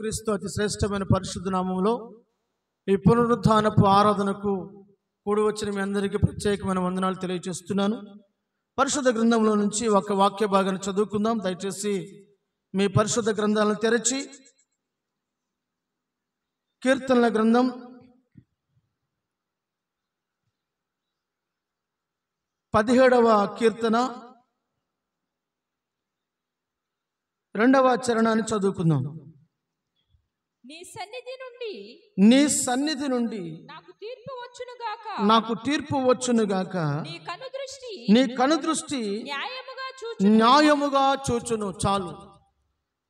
యేసుక్రీస్తు అతి శ్రేష్టమైన పరిశుద్ధ నామములో ఈ పునరుద్ధానపు ఆరాధనకు కూడి వచ్చిన మీ అందరికీ ప్రత్యేకమైన వందనాలు తెలియజేస్తున్నాను. పరిశుద్ధ గ్రంథంలో నుంచి ఒక వాక్య భాగాన్ని చదువుకుందాం. దయచేసి మీ పరిశుద్ధ గ్రంథాలను తెరచి కీర్తనల గ్రంథం 17వ కీర్తన 2వ చరణాన్ని చదువుకుందాం. నీ సన్నిధి నుండి నాకు తీర్పు వచ్చును గాక. నీ కనుదృష్టి న్యాయముగా చూచును. చాలు.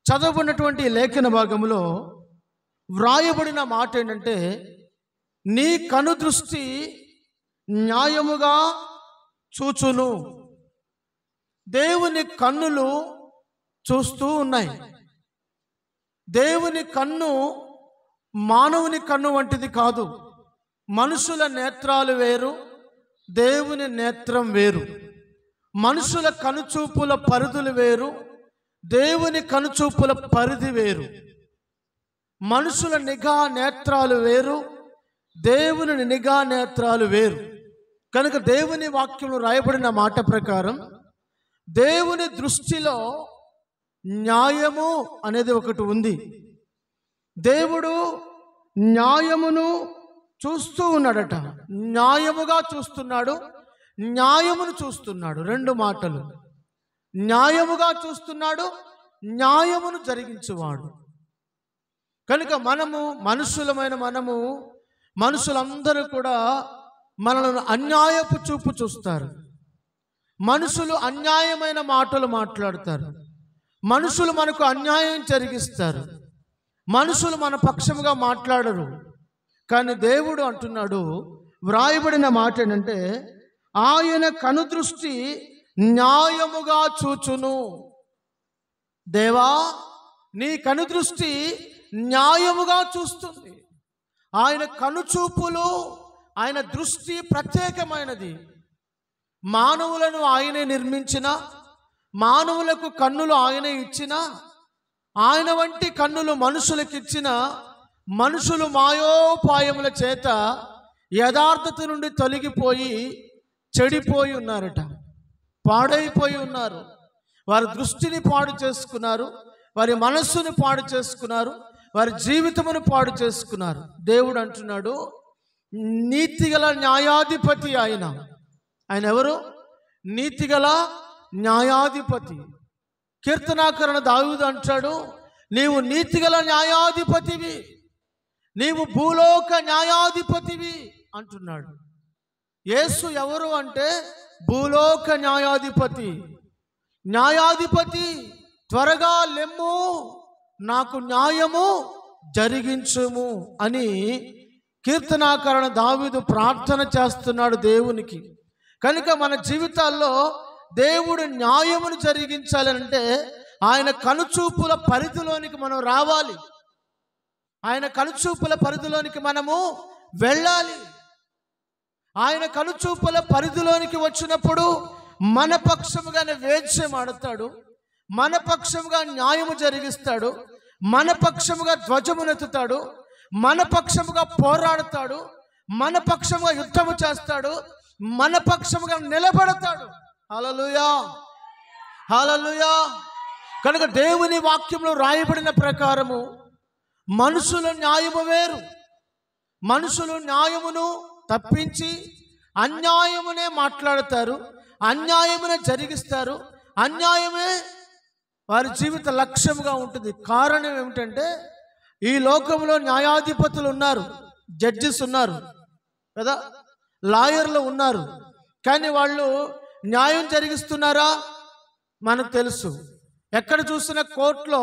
చదవబడినటువంటి లేఖన భాగంలో వ్రాయబడిన మాట ఏంటంటే, నీ కనుదృష్టి న్యాయముగా చూచును. దేవుని కన్నులు చూస్తూ ఉన్నాయి. దేవుని కన్ను మానవుని కన్ను వంటిది కాదు. మనుషుల నేత్రాలు వేరు, దేవుని నేత్రం వేరు. మనుషుల కనుచూపుల పరిధులు వేరు, దేవుని కనుచూపుల పరిధి వేరు. మనుషుల నిఘా నేత్రాలు వేరు, దేవుని నిఘా నేత్రాలు వేరు. కనుక దేవుని వాక్యంలో రాయబడిన మాట ప్రకారం దేవుని దృష్టిలో న్యాయము అనేది ఒకటి ఉంది. దేవుడు న్యాయమును చూస్తూ ఉన్నాడట. న్యాయముగా చూస్తున్నాడు, న్యాయమును చూస్తున్నాడు. రెండు మాటలు. న్యాయముగా చూస్తున్నాడు, న్యాయమును జరిగించేవాడు. కనుక మనుషులందరూ కూడా మనల్ని అన్యాయపు చూపు చూస్తారు. మనుషులు అన్యాయమైన మాటలు మాట్లాడతారు. మనుషులు మనకు అన్యాయం జరిగిస్తారు. మనుషులు మన పక్షముగా మాట్లాడరు. కానీ దేవుడు అంటున్నాడు, వ్రాయబడిన మాట ఏంటంటే, ఆయన కనుదృష్టి న్యాయముగా చూచును. దేవా, నీ కనుదృష్టి న్యాయముగా చూస్తుంది. ఆయన కనుచూపులు, ఆయన దృష్టి ప్రత్యేకమైనది. మానవులను ఆయనే నిర్మించిన, మానవులకు కన్నులు ఆయనే ఇచ్చిన, ఆయన వంటి కన్నులు మనుషులకు ఇచ్చిన, మనుషులు మాయోపాయముల చేత యథార్థత నుండి తొలగిపోయి చెడిపోయి ఉన్నారట, పాడైపోయి ఉన్నారు. వారి దృష్టిని పాడు చేసుకున్నారు, వారి మనస్సుని పాడు చేసుకున్నారు, వారి జీవితమును పాడు చేసుకున్నారు. దేవుడు అంటున్నాడు, నీతిగల న్యాయాధిపతి ఆయన. ఆయన ఎవరు? నీతిగల న్యాయాధిపతి. కీర్తనాకరణ దావీదు అంటాడు, నీవు నీతిగల న్యాయాధిపతివి, నీవు భూలోక న్యాయాధిపతివి అంటున్నాడు. యేసు ఎవరు అంటే భూలోక న్యాయాధిపతి. న్యాయాధిపతి, త్వరగా లెమ్ము, నాకు న్యాయము జరిగించుము అని కీర్తనాకరణ దావీదు ప్రార్థన చేస్తున్నాడు దేవునికి. కనుక మన జీవితాల్లో దేవుడు న్యాయమును జరిగించాలంటే ఆయన కనుచూపుల పరిధిలోనికి మనం రావాలి. ఆయన కనుచూపుల పరిధిలోనికి మనము వెళ్ళాలి. ఆయన కనుచూపుల పరిధిలోనికి వచ్చినప్పుడు మన పక్షముగానే వేద్యం ఆడతాడు, మన పక్షముగా న్యాయము జరిగిస్తాడు, మన పక్షముగా ధ్వజమునెత్తుతాడు, మన పక్షముగా పోరాడతాడు, మన పక్షముగా యుద్ధము చేస్తాడు, మన పక్షముగా నిలబడతాడు. హల్లెలూయా, హల్లెలూయా. కనుక దేవుని వాక్యంలో రాయబడిన ప్రకారము మనుషుల న్యాయము వేరు. మనుషులు న్యాయమును తప్పించి అన్యాయమునే మాట్లాడతారు, అన్యాయమునే జరిగిస్తారు, అన్యాయమే వారి జీవిత లక్ష్యముగా ఉంటుంది. కారణం ఏమిటంటే, ఈ లోకంలో న్యాయాధిపతులు ఉన్నారు, జడ్జిస్ ఉన్నారు కదా, లాయర్లు ఉన్నారు. కానీ వాళ్ళు న్యాయం జరిగిస్తున్నారా? మనకు తెలుసు. ఎక్కడ చూసిన కోర్టులో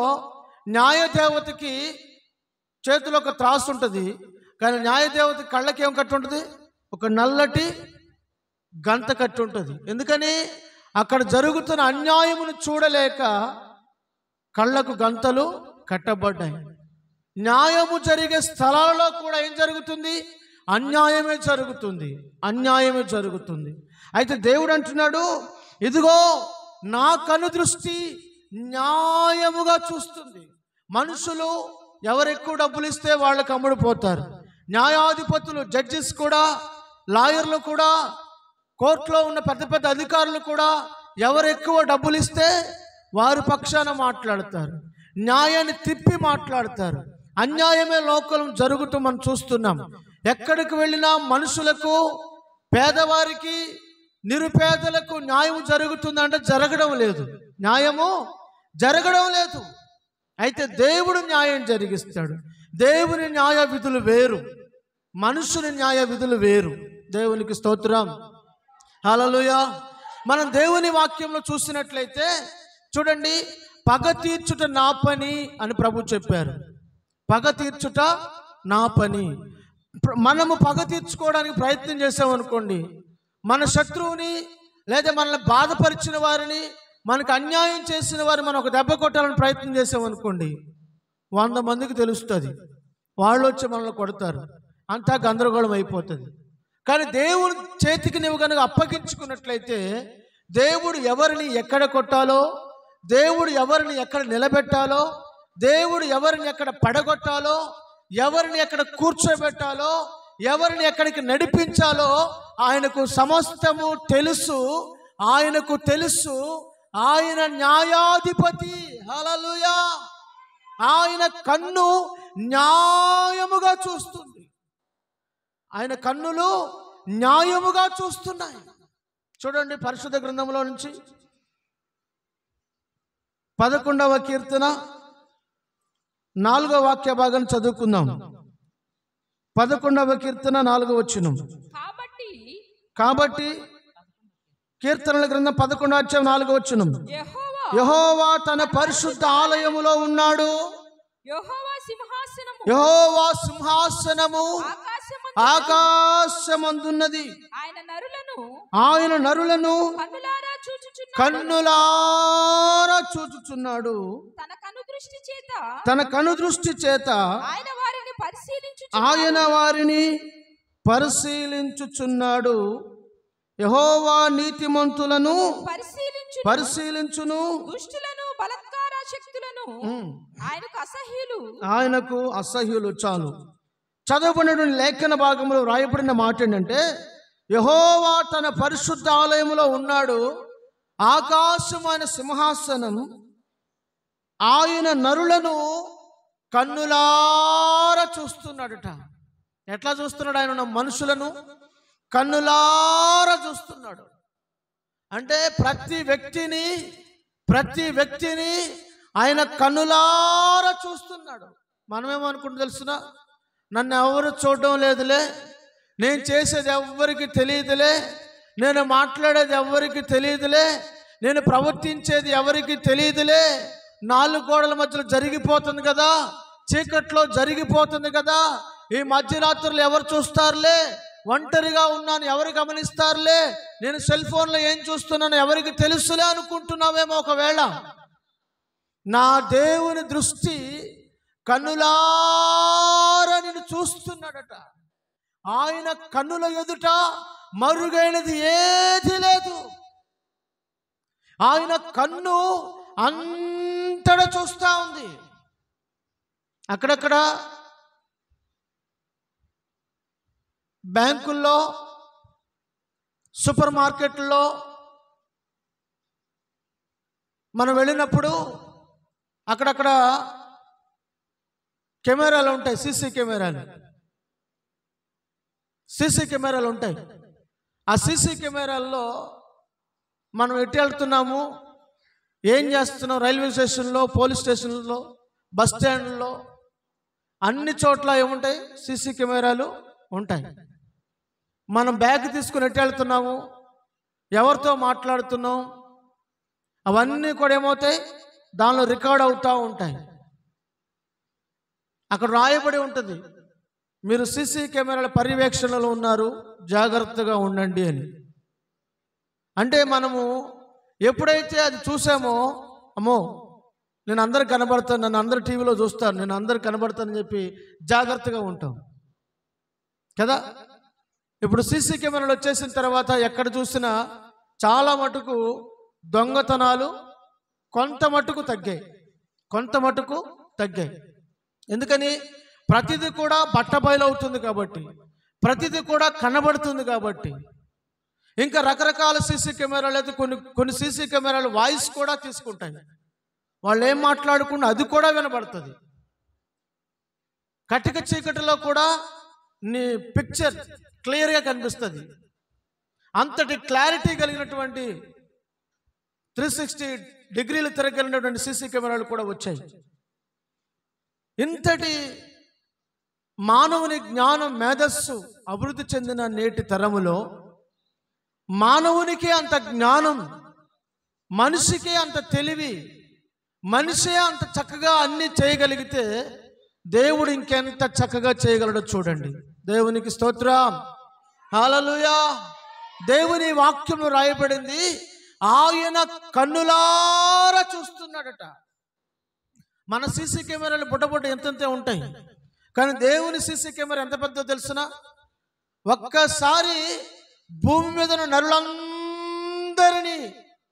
న్యాయదేవతకి చేతిలో ఒక త్రాసు ఉంటుంది, కానీ న్యాయదేవత కళ్ళకి ఏం కట్టి ఉంటుంది? ఒక నల్లటి గంత కట్టి ఉంటుంది. ఎందుకని? అక్కడ జరుగుతున్న అన్యాయమును చూడలేక కళ్ళకు గంతలు కట్టబడ్డాయి. న్యాయము జరిగే స్థలాల్లో కూడా ఏం జరుగుతుంది? అన్యాయమే జరుగుతుంది, అన్యాయమే జరుగుతుంది. అయితే దేవుడు అంటున్నాడు, ఇదిగో నా కనుదృష్టి న్యాయముగా చూస్తుంది. మనుషులు ఎవరు ఎక్కువ డబ్బులు ఇస్తే వాళ్ళకి అమ్ముడుపోతారు. న్యాయాధిపతులు, జడ్జిస్ కూడా, లాయర్లు కూడా, కోర్టులో ఉన్న పెద్ద పెద్ద అధికారులు కూడా ఎవరు ఎక్కువ డబ్బులు ఇస్తే వారి పక్షాన మాట్లాడతారు, న్యాయాన్ని తిప్పి మాట్లాడతారు. అన్యాయమే లోకం జరుగుతూ మనం చూస్తున్నాం. ఎక్కడికి వెళ్ళినా మనుషులకు, పేదవారికి, నిరుపేదలకు న్యాయం జరుగుతుందంటే జరగడం లేదు. న్యాయము జరగడం లేదు. అయితే దేవుడు న్యాయం జరిగిస్తాడు. దేవుని న్యాయ విధులు వేరు, మనుషుని న్యాయ విధులు వేరు. దేవునికి స్తోత్రం, హల్లెలూయా. మనం దేవుని వాక్యంలో చూసినట్లయితే చూడండి, పగ తీర్చుట నా పని అని ప్రభు చెప్పారు. పగ తీర్చుట నా పని. మనము పగ తీర్చుకోవడానికి ప్రయత్నం చేసామనుకోండి, మన శత్రువుని లేదా మనల్ని బాధపరిచిన వారిని, మనకు అన్యాయం చేసిన వారు మనం ఒక దెబ్బ కొట్టాలని ప్రయత్నం చేసామనుకోండి, 100 మందికి తెలుస్తుంది, వాళ్ళు వచ్చి మనల్ని కొడతారు, అంతా గందరగోళం అయిపోతుంది. కానీ దేవుని చేతికి నువ్వు కనుక అప్పగించుకున్నట్లయితే, దేవుడు ఎవరిని ఎక్కడ కొట్టాలో, దేవుడు ఎవరిని ఎక్కడ నిలబెట్టాలో, దేవుడు ఎవరిని ఎక్కడ పడగొట్టాలో, ఎవరిని ఎక్కడ కూర్చోబెట్టాలో, ఎవరిని ఎక్కడికి నడిపించాలో ఆయనకు సమస్తము తెలుసు. ఆయనకు తెలుసు. ఆయన న్యాయాధిపతి. హల్లెలూయా. ఆయన కన్ను న్యాయముగా చూస్తుంది. ఆయన కన్నులు న్యాయముగా చూస్తున్నాయి. చూడండి, పరిశుద్ధ గ్రంథంలో నుంచి 11వ కీర్తన 4వ వాక్య భాగం చదువుకుందాం. 11వ కీర్తన 4వ వచనం. కాబట్టి కీర్తనల గ్రంథం 11వ అధ్యాయం 4వ వచనం. యెహోవా తన పరిశుద్ధ ఆలయములో ఉన్నాడు. యెహోవా సింహాసనము ఆకాశమందున్నది. ఆయన నరులను కన్నులారా చూచుచున్నాడు. తన కనుదృష్టి చేత ఆయన వారిని పరిశీలించుచున్నాడు. యెహోవా నీతిమంతులను పరిశీలించును, ఆయనకు అసహ్యులు. చాలు. చదవబడిన లేఖన భాగంలో రాయబడిన మాట ఏంటంటే, యెహోవా తన పరిశుద్ధ ఆలయములో ఉన్నాడు. ఆకాశమైన సింహాసనం, ఆయన నరులను కన్నులారా చూస్తున్నాడట. ఎట్లా చూస్తున్నాడు? ఆయన మనుషులను కన్నులారా చూస్తున్నాడు. అంటే ప్రతి వ్యక్తిని ఆయన కన్నులారా చూస్తున్నాడు. మనమేమో అనుకుంటూ తెలుసునా, నన్ను ఎవరు చూడడం లేదులే, నేను చేసేది ఎవ్వరికి తెలియదులే, నేను మాట్లాడేది ఎవరికి తెలియదులే, నేను ప్రవర్తించేది ఎవరికి తెలియదులే, 4 గోడల మధ్యలో జరిగిపోతుంది కదా, చీకట్లో జరిగిపోతుంది కదా, ఈ మధ్యరాత్రులు ఎవరు చూస్తారులే, ఒంటరిగా ఉన్నాను ఎవరు గమనిస్తారులే, నేను సెల్ ఫోన్లో ఏం చూస్తున్నాను ఎవరికి తెలుసులే అనుకుంటున్నావేమో. ఒకవేళ నా దేవుని దృష్టి కన్నులారా నిన్ను చూస్తున్నాడట. ఆయన కన్నుల ఎదుట మరుగైనది ఏది లేదు. ఆయన కన్ను అంతటా చూస్తూ ఉంది. అక్కడక్కడ బ్యాంకుల్లో, సూపర్ మార్కెట్లో మనం వెళ్ళినప్పుడు అక్కడక్కడ కెమెరాలు ఉంటాయి, సీసీ కెమెరాలు ఉంటాయి. ఆ సీసీ కెమెరాల్లో మనం ఎటు వెళ్తున్నాము, ఏం చేస్తున్నాం, రైల్వే స్టేషన్లో, పోలీస్ స్టేషన్లో, బస్ స్టాండ్లో, అన్ని చోట్ల ఏముంటాయి, సీసీ కెమెరాలు ఉంటాయి. మనం బ్యాగ్ తీసుకుని ఎటు వెళ్తున్నాము, ఎవరితో మాట్లాడుతున్నాం, అవన్నీ కూడా ఏమవుతాయి, దానిలో రికార్డ్ అవుతూ ఉంటాయి. అక్కడ రాయబడి ఉంటుంది, మీరు సీసీ కెమెరాల పర్యవేక్షణలో ఉన్నారు, జాగ్రత్తగా ఉండండి అని. అంటే మనము ఎప్పుడైతే అది చూసామో, అమ్మో నేను అందరికి కనబడతాను, నన్ను అందరు టీవీలో చూస్తారు, నేను అందరికి కనబడతానని చెప్పి జాగ్రత్తగా ఉంటాం కదా. ఇప్పుడు సీసీ కెమెరాలు వచ్చేసిన తర్వాత ఎక్కడ చూసినా చాలా మటుకు దొంగతనాలు కొంత మటుకు తగ్గాయి. ఎందుకని? ప్రతిదీ కూడా బట్టబయలవుతుంది కాబట్టి, ప్రతిదీ కూడా కనబడుతుంది కాబట్టి. ఇంకా రకరకాల సీసీ కెమెరాలు అయితే కొన్ని సీసీ కెమెరాలు వాయిస్ కూడా తీసుకుంటాయి. వాళ్ళు ఏం మాట్లాడుకున్నా అది కూడా వినబడుతుంది. కటిక చీకటిలో కూడా నీ పిక్చర్ క్లియర్గా కనిపిస్తుంది. అంతటి క్లారిటీ కలిగినటువంటి 360 డిగ్రీలు తిరగలిగినటువంటి సీసీ కెమెరాలు కూడా వచ్చాయి. ఇంతటి మానవుని జ్ఞానం, మేధస్సు అభివృద్ధి చెందిన నేటి తరములో మానవునికి అంత జ్ఞానం, మనిషికి అంత తెలివి, మనిషే అంత చక్కగా అన్ని చేయగలిగితే దేవుడు ఇంకెంత చక్కగా చేయగలడో చూడండి. దేవునికి స్తోత్రం, హల్లెలూయా. దేవుని వాక్యము రాయబడింది, ఆయన కన్నులారా చూస్తున్నాడట. మన సీసీ కెమెరాలు బుట్టబుట్ట ఎంతంతే ఉంటాయి, కానీ దేవుని సీసీ కెమెరా ఎంత పెద్దో తెలుసునా? ఒక్కసారి భూమి మీద ఉన్న నరులందరినీ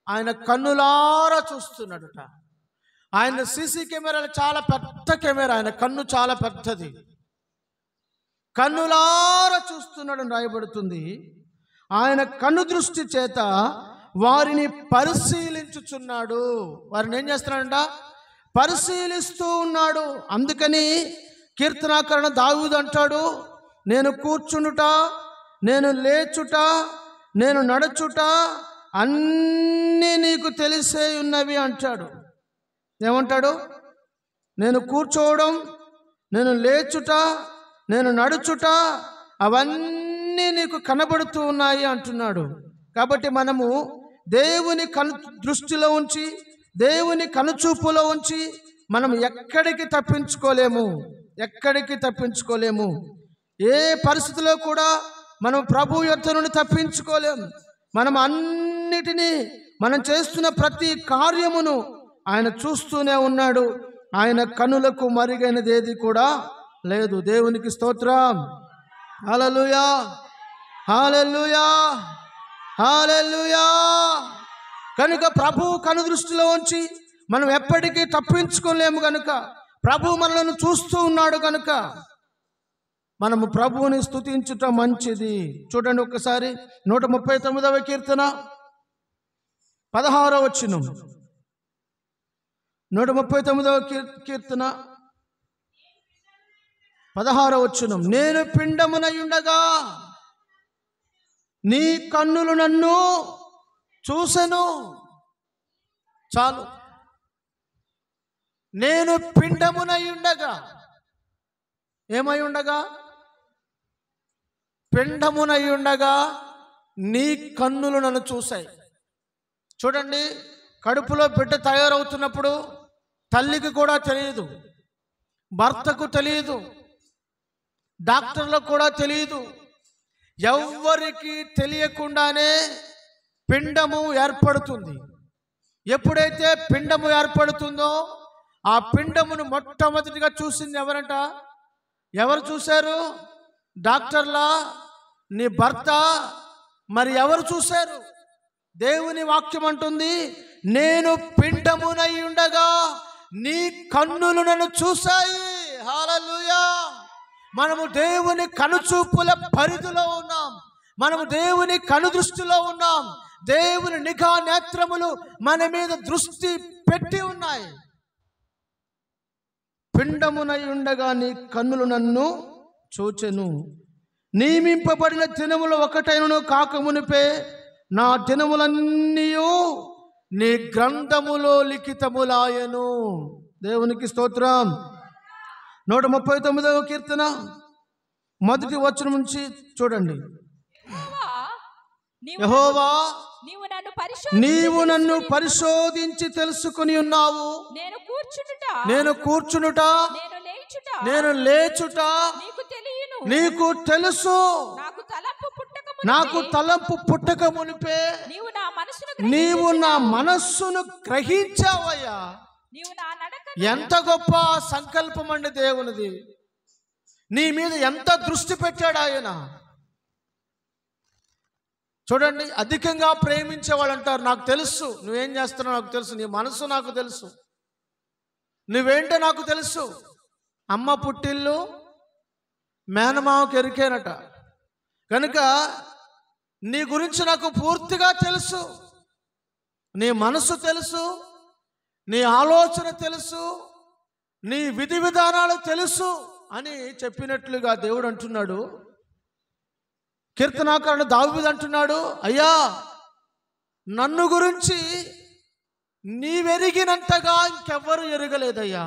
ఆయన కన్నులారా చూస్తున్నాడట. ఆయన సీసీ కెమెరాలు చాలా పెద్ద కెమెరా, ఆయన కన్ను చాలా పెద్దది. కన్నులారా చూస్తున్నాడని రాయబడుతుంది. ఆయన కన్ను దృష్టి చేత వారిని పరిశీలించుచున్నాడు. వారిని ఏం చేస్తున్నాడంట? పరిశీలిస్తూ ఉన్నాడు. అందుకని కీర్తనాకరణ దావీదు అంటాడు, నేను కూర్చునుట, నేను లేచుట, నేను నడుచుట అన్నీ నీకు తెలిసే ఉన్నవి అంటాడు. ఏమంటాడు? నేను కూర్చోవడం, నేను లేచుట, నేను నడుచుట అవన్నీ నీకు కనబడుతూ ఉన్నాయి అంటున్నాడు. కాబట్టి మనము దేవుని కను దృష్టిలో ఉంచి, దేవుని కనుచూపులో ఉంచి మనం ఎక్కడికి తప్పించుకోలేము, ఎక్కడికి తప్పించుకోలేము. ఏ పరిస్థితిలో కూడా మనం ప్రభు యొద్ద నుండి తప్పించుకోలేము. మనం అన్నిటినీ, మనం చేస్తున్న ప్రతి కార్యమును ఆయన చూస్తూనే ఉన్నాడు. ఆయన కనులకు మరుగైనది ఏది కూడా లేదు. దేవునికి స్తోత్రం, హల్లెలూయా, హల్లెలూయా, హల్లెలూయా. కనుక ప్రభు కను దృష్టిలో ఉంచి మనం ఎప్పటికీ తప్పించుకోలేము. కనుక ప్రభు మనలను చూస్తూ ఉన్నాడు. కనుక మనము ప్రభువుని స్తుతించుట మంచిది. చూడండి ఒక్కసారి 139వ కీర్తన 16వ వచనం. 139వ కీర్తన 16వ వచనం. నేను పిండమునయుండగా నీ కన్నులు నన్ను చూసెను. చాలు. నేను పిండమునయుండగా, ఏమై ఉండగా? పిండమునయుండగా నీ కన్నులు నన్ను చూశాయి. చూడండి, కడుపులో బిడ్డ తయారవుతున్నప్పుడు తల్లికి కూడా తెలియదు, భర్తకు తెలియదు, డాక్టర్లకు కూడా తెలియదు. ఎవ్వరికి తెలియకుండానే పిండము ఏర్పడుతుంది. ఎప్పుడైతే పిండము ఏర్పడుతుందో ఆ పిండమును మొట్టమొదటిగా చూసింది ఎవరంట? ఎవరు చూశారు? డాక్టర్లా? నీ భర్త? మరి ఎవరు చూశారు? దేవుని వాక్యం అంటుంది, నేను పిండమునై ఉండగా నీ కన్నులు నన్ను చూశాయి. హల్లెలూయా. మనము దేవుని కనుచూపుల పరిధిలో ఉన్నాం. మనము దేవుని కనుదృష్టిలో ఉన్నాం. దేవుని నిఘా నేత్రములు మన మీద దృష్టి పెట్టి ఉన్నాయి. పిండమునై ఉండగా నీ కన్నులు నన్ను చూచెను. నియమింపబడిన దినములు ఒకటైనను కాకమునిపే నా దినములన్నీ నీ గ్రంథములో లిఖితములాయను. దేవునికి స్తోత్రం. 139వ కీర్తన 1వ వచనం నుంచి చూడండి. యెహోవా, నీవు నన్ను పరిశోధించి తెలుసుకుని ఉన్నావు. నేను కూర్చునుట, నేను లేచుట నీకు తెలుసు. నాకు తలంపు పుట్టక మునిపే నీవు నా మనస్సును గ్రహించావయ్యా. ఎంత గొప్ప సంకల్పం అండి దేవునిది. నీ మీద ఎంత దృష్టి పెట్టాడు ఆయన. చూడండి, అధికంగా ప్రేమించే వాళ్ళు అంటారు, నాకు తెలుసు నువ్వేం చేస్తున్నావు, నాకు తెలుసు, నీ మనసు నాకు తెలుసు, నువ్వేంటో నాకు తెలుసు. అమ్మ పుట్టిల్లు మేనమావకి ఎరికేనట. కనుక నీ గురించి నాకు పూర్తిగా తెలుసు, నీ మనసు తెలుసు, నీ ఆలోచన తెలుసు, నీ విధి విధానాలు తెలుసు అని చెప్పినట్లుగా దేవుడు అంటున్నాడు. కీర్తనాకారుడు దావీదు అంటున్నాడు, అయ్యా నన్ను గురించి నీవెరిగినంతగా ఇంకెవ్వరు ఎరగలేదయ్యా,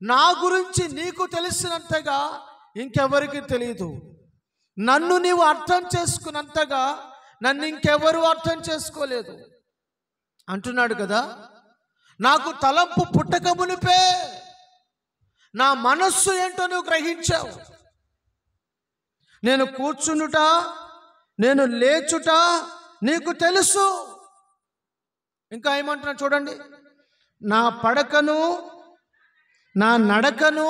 నా గురించి నీకు తెలిసినంతగా ఇంకెవరికి తెలియదు, నన్ను నీవు అర్థం చేసుకున్నంతగా నన్ను ఇంకెవరు అర్థం చేసుకోలేదు అంటున్నాడు కదా. నాకు తలంపు పుట్టక మునిపే నా మనస్సు ఏంటో నువ్వు గ్రహించావు. నేను కూర్చుండుట, నేను లేచుట నీకు తెలుసు. ఇంకా ఏమంటున్నా చూడండి, నా పడకను నా నడకను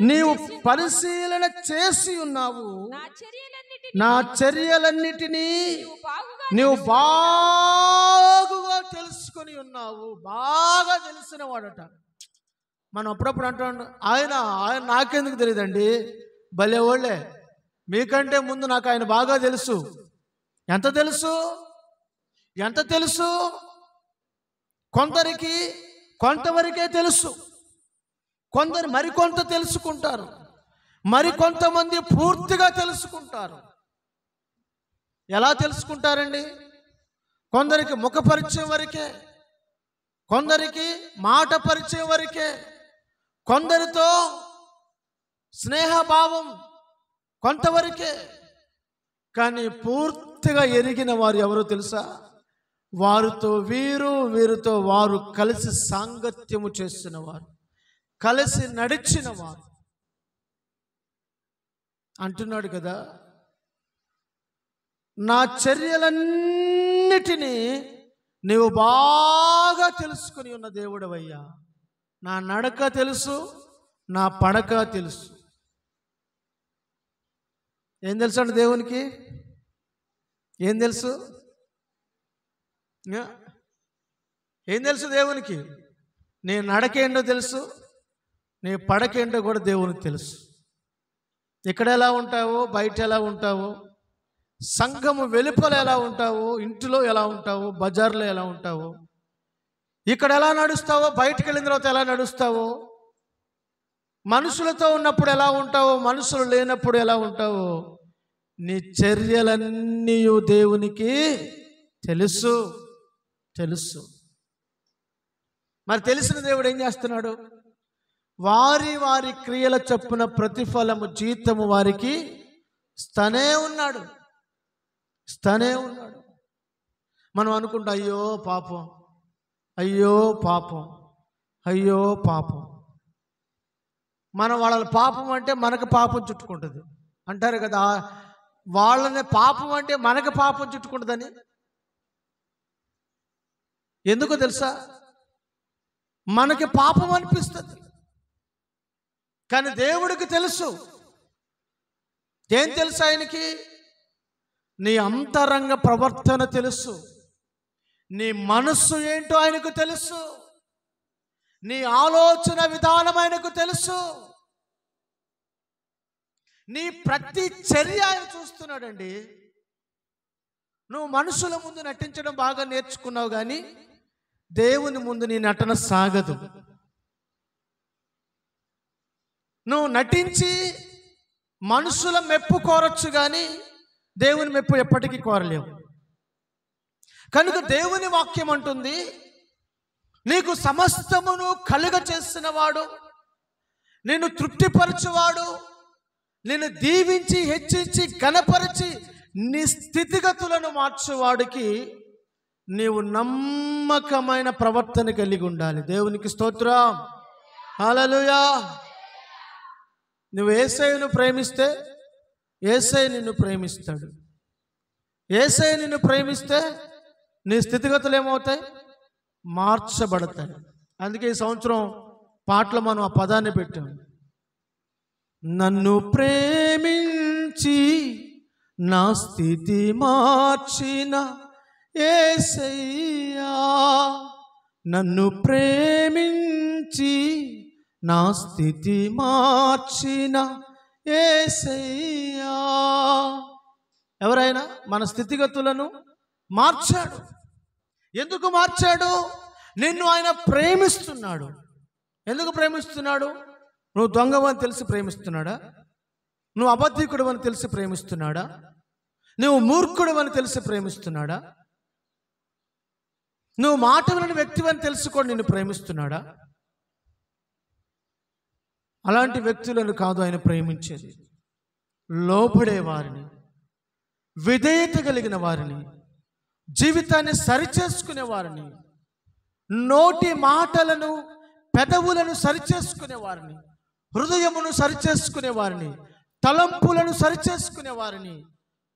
నీవు పరిశీలన చేసి ఉన్నావు, నా చర్యలన్నిటినీ నీవు బాగుగా తెలుసుకొని ఉన్నావు. బాగా తెలిసిన వాడట. మనం అప్పుడప్పుడు అంటాడు, ఆయన నాకెందుకు తెలియదండి, భలే వాళ్ళే, మీకంటే ముందు నాకు ఆయన బాగా తెలుసు. ఎంత తెలుసు? ఎంత తెలుసు? కొందరికి కొంతవరకే తెలుసు, కొందరు మరికొంత తెలుసుకుంటారు, మరికొంతమంది పూర్తిగా తెలుసుకుంటారు. ఎలా తెలుసుకుంటారండి? కొందరికి ముఖ పరిచయం వరకే, కొందరికి మాట పరిచయం వరకే, కొందరితో స్నేహభావం కొంతవరకే. కానీ పూర్తిగా ఎరిగిన వారు ఎవరో తెలుసా? వారితో వీరు, వీరితో వారు కలిసి సాంగత్యము చేసిన వారు, కలిసి నడిచిన వారు అంటున్నాడు కదా. నా చర్యలన్నిటినీ నీవు బాగా తెలుసుకుని ఉన్న దేవుడవయ్యా. నా నడక తెలుసు, నా పడక తెలుసు. ఏం తెలుసు అండి దేవునికి? ఏం తెలుసు? ఏం తెలుసు దేవునికి? నీ నడకేంటో తెలుసు, నీ పడకేంటో కూడా దేవునికి తెలుసు. ఇక్కడ ఎలా ఉంటావో, బయట ఎలా ఉంటావో, సంఘము వెలుపల ఎలా ఉంటావో, ఇంటిలో ఎలా ఉంటావో, బజార్లో ఎలా ఉంటావో, ఇక్కడ ఎలా నడుస్తావో, బయటికి వెళ్ళిన తర్వాత ఎలా నడుస్తావో, మనుషులతో ఉన్నప్పుడు ఎలా ఉంటావో, మనుషులు లేనప్పుడు ఎలా ఉంటావో, నీ చర్యలన్నీ దేవునికి తెలుసు. తెలుసు. మరి తెలిసిన దేవుడు ఏం చేస్తున్నాడు? వారి వారి క్రియల చొప్పున ప్రతిఫలము, జీతము వారికి ఇస్తూనే ఉన్నాడు, ఇస్తూనే ఉన్నాడు. మనం అనుకుంటా, అయ్యో పాపం, అయ్యో పాపం, అయ్యో పాపం. మనం వాళ్ళ పాపం అంటే మనకు పాపం చుట్టుకుంటుంది అంటారు కదా. వాళ్ళని పాపం అంటే మనకు పాపం చుట్టుకుంటుందని. ఎందుకో తెలుసా? మనకి పాపం అనిపిస్తుంది, కానీ దేవుడికి తెలుసు. ఏం తెలుసు ఆయనకి? నీ అంతరంగ ప్రవర్తన తెలుసు, నీ మనస్సు ఏంటో ఆయనకు తెలుసు, నీ ఆలోచన విధానం ఆయనకు తెలుసు, నీ ప్రతి చర్య ఆయన చూస్తున్నాడండి. నువ్వు మనుషుల ముందు నటించడం బాగా నేర్చుకున్నావు, కానీ దేవుని ముందు నీ నటన సాగదు. నువ్వు నటించి మనుషుల మెప్పు కోరొచ్చు, కానీ దేవుని మెప్పు ఎప్పటికీ కోరలేవు. కనుక దేవుని వాక్యం అంటుంది, నీకు సమస్తమును కలుగ చేసిన వాడు, నిన్ను తృప్తిపరచువాడు, నిన్ను దీవించి హెచ్చించి ఘనపరిచి నీ స్థితిగతులను మార్చువాడికి నీవు నమ్మకమైన ప్రవర్తన కలిగి ఉండాలి. దేవునికి స్తోత్రం, హల్లెలూయా. నువ్వు యేసయ్యను ప్రేమిస్తే యేసయ్య నిన్ను ప్రేమిస్తాడు. యేసయ్య నిన్ను ప్రేమిస్తే నీ స్థితిగతులు ఏమవుతాయి? మార్చబడతాయి. అందుకే ఈ సంవత్సరం పాటలు మనం ఆ పదాన్ని పెట్టాం. నన్ను ప్రేమించి నా స్థితి మార్చిన యేసయ్యా, నన్ను ప్రేమించి నా స్థితి మార్చిన యేసయ్యా. ఎవరైనా మన స్థితిగతులను మార్చాడు. ఎందుకు మార్చాడు? నిన్ను ఆయన ప్రేమిస్తున్నాడు. ఎందుకు ప్రేమిస్తున్నాడు? నువ్వు దొంగవని తెలిసి ప్రేమిస్తున్నాడా? నువ్వు అబద్ధికుడు అని తెలిసి ప్రేమిస్తున్నాడా? నువ్వు మూర్ఖుడు అని తెలిసి ప్రేమిస్తున్నాడా? నువ్వు మాట వినని వ్యక్తివని తెలుసుకొని నిన్ను ప్రేమిస్తున్నాడా? అలాంటి వ్యక్తులను కాదు ఆయన ప్రేమించేది. లోబడే వారిని, విధేయత కలిగిన వారిని, జీవితాన్ని సరిచేసుకునే వారిని, నోటి మాటలను, పెదవులను సరిచేసుకునే వారిని, హృదయమును సరిచేసుకునే వారిని, తలంపులను సరిచేసుకునే వారిని,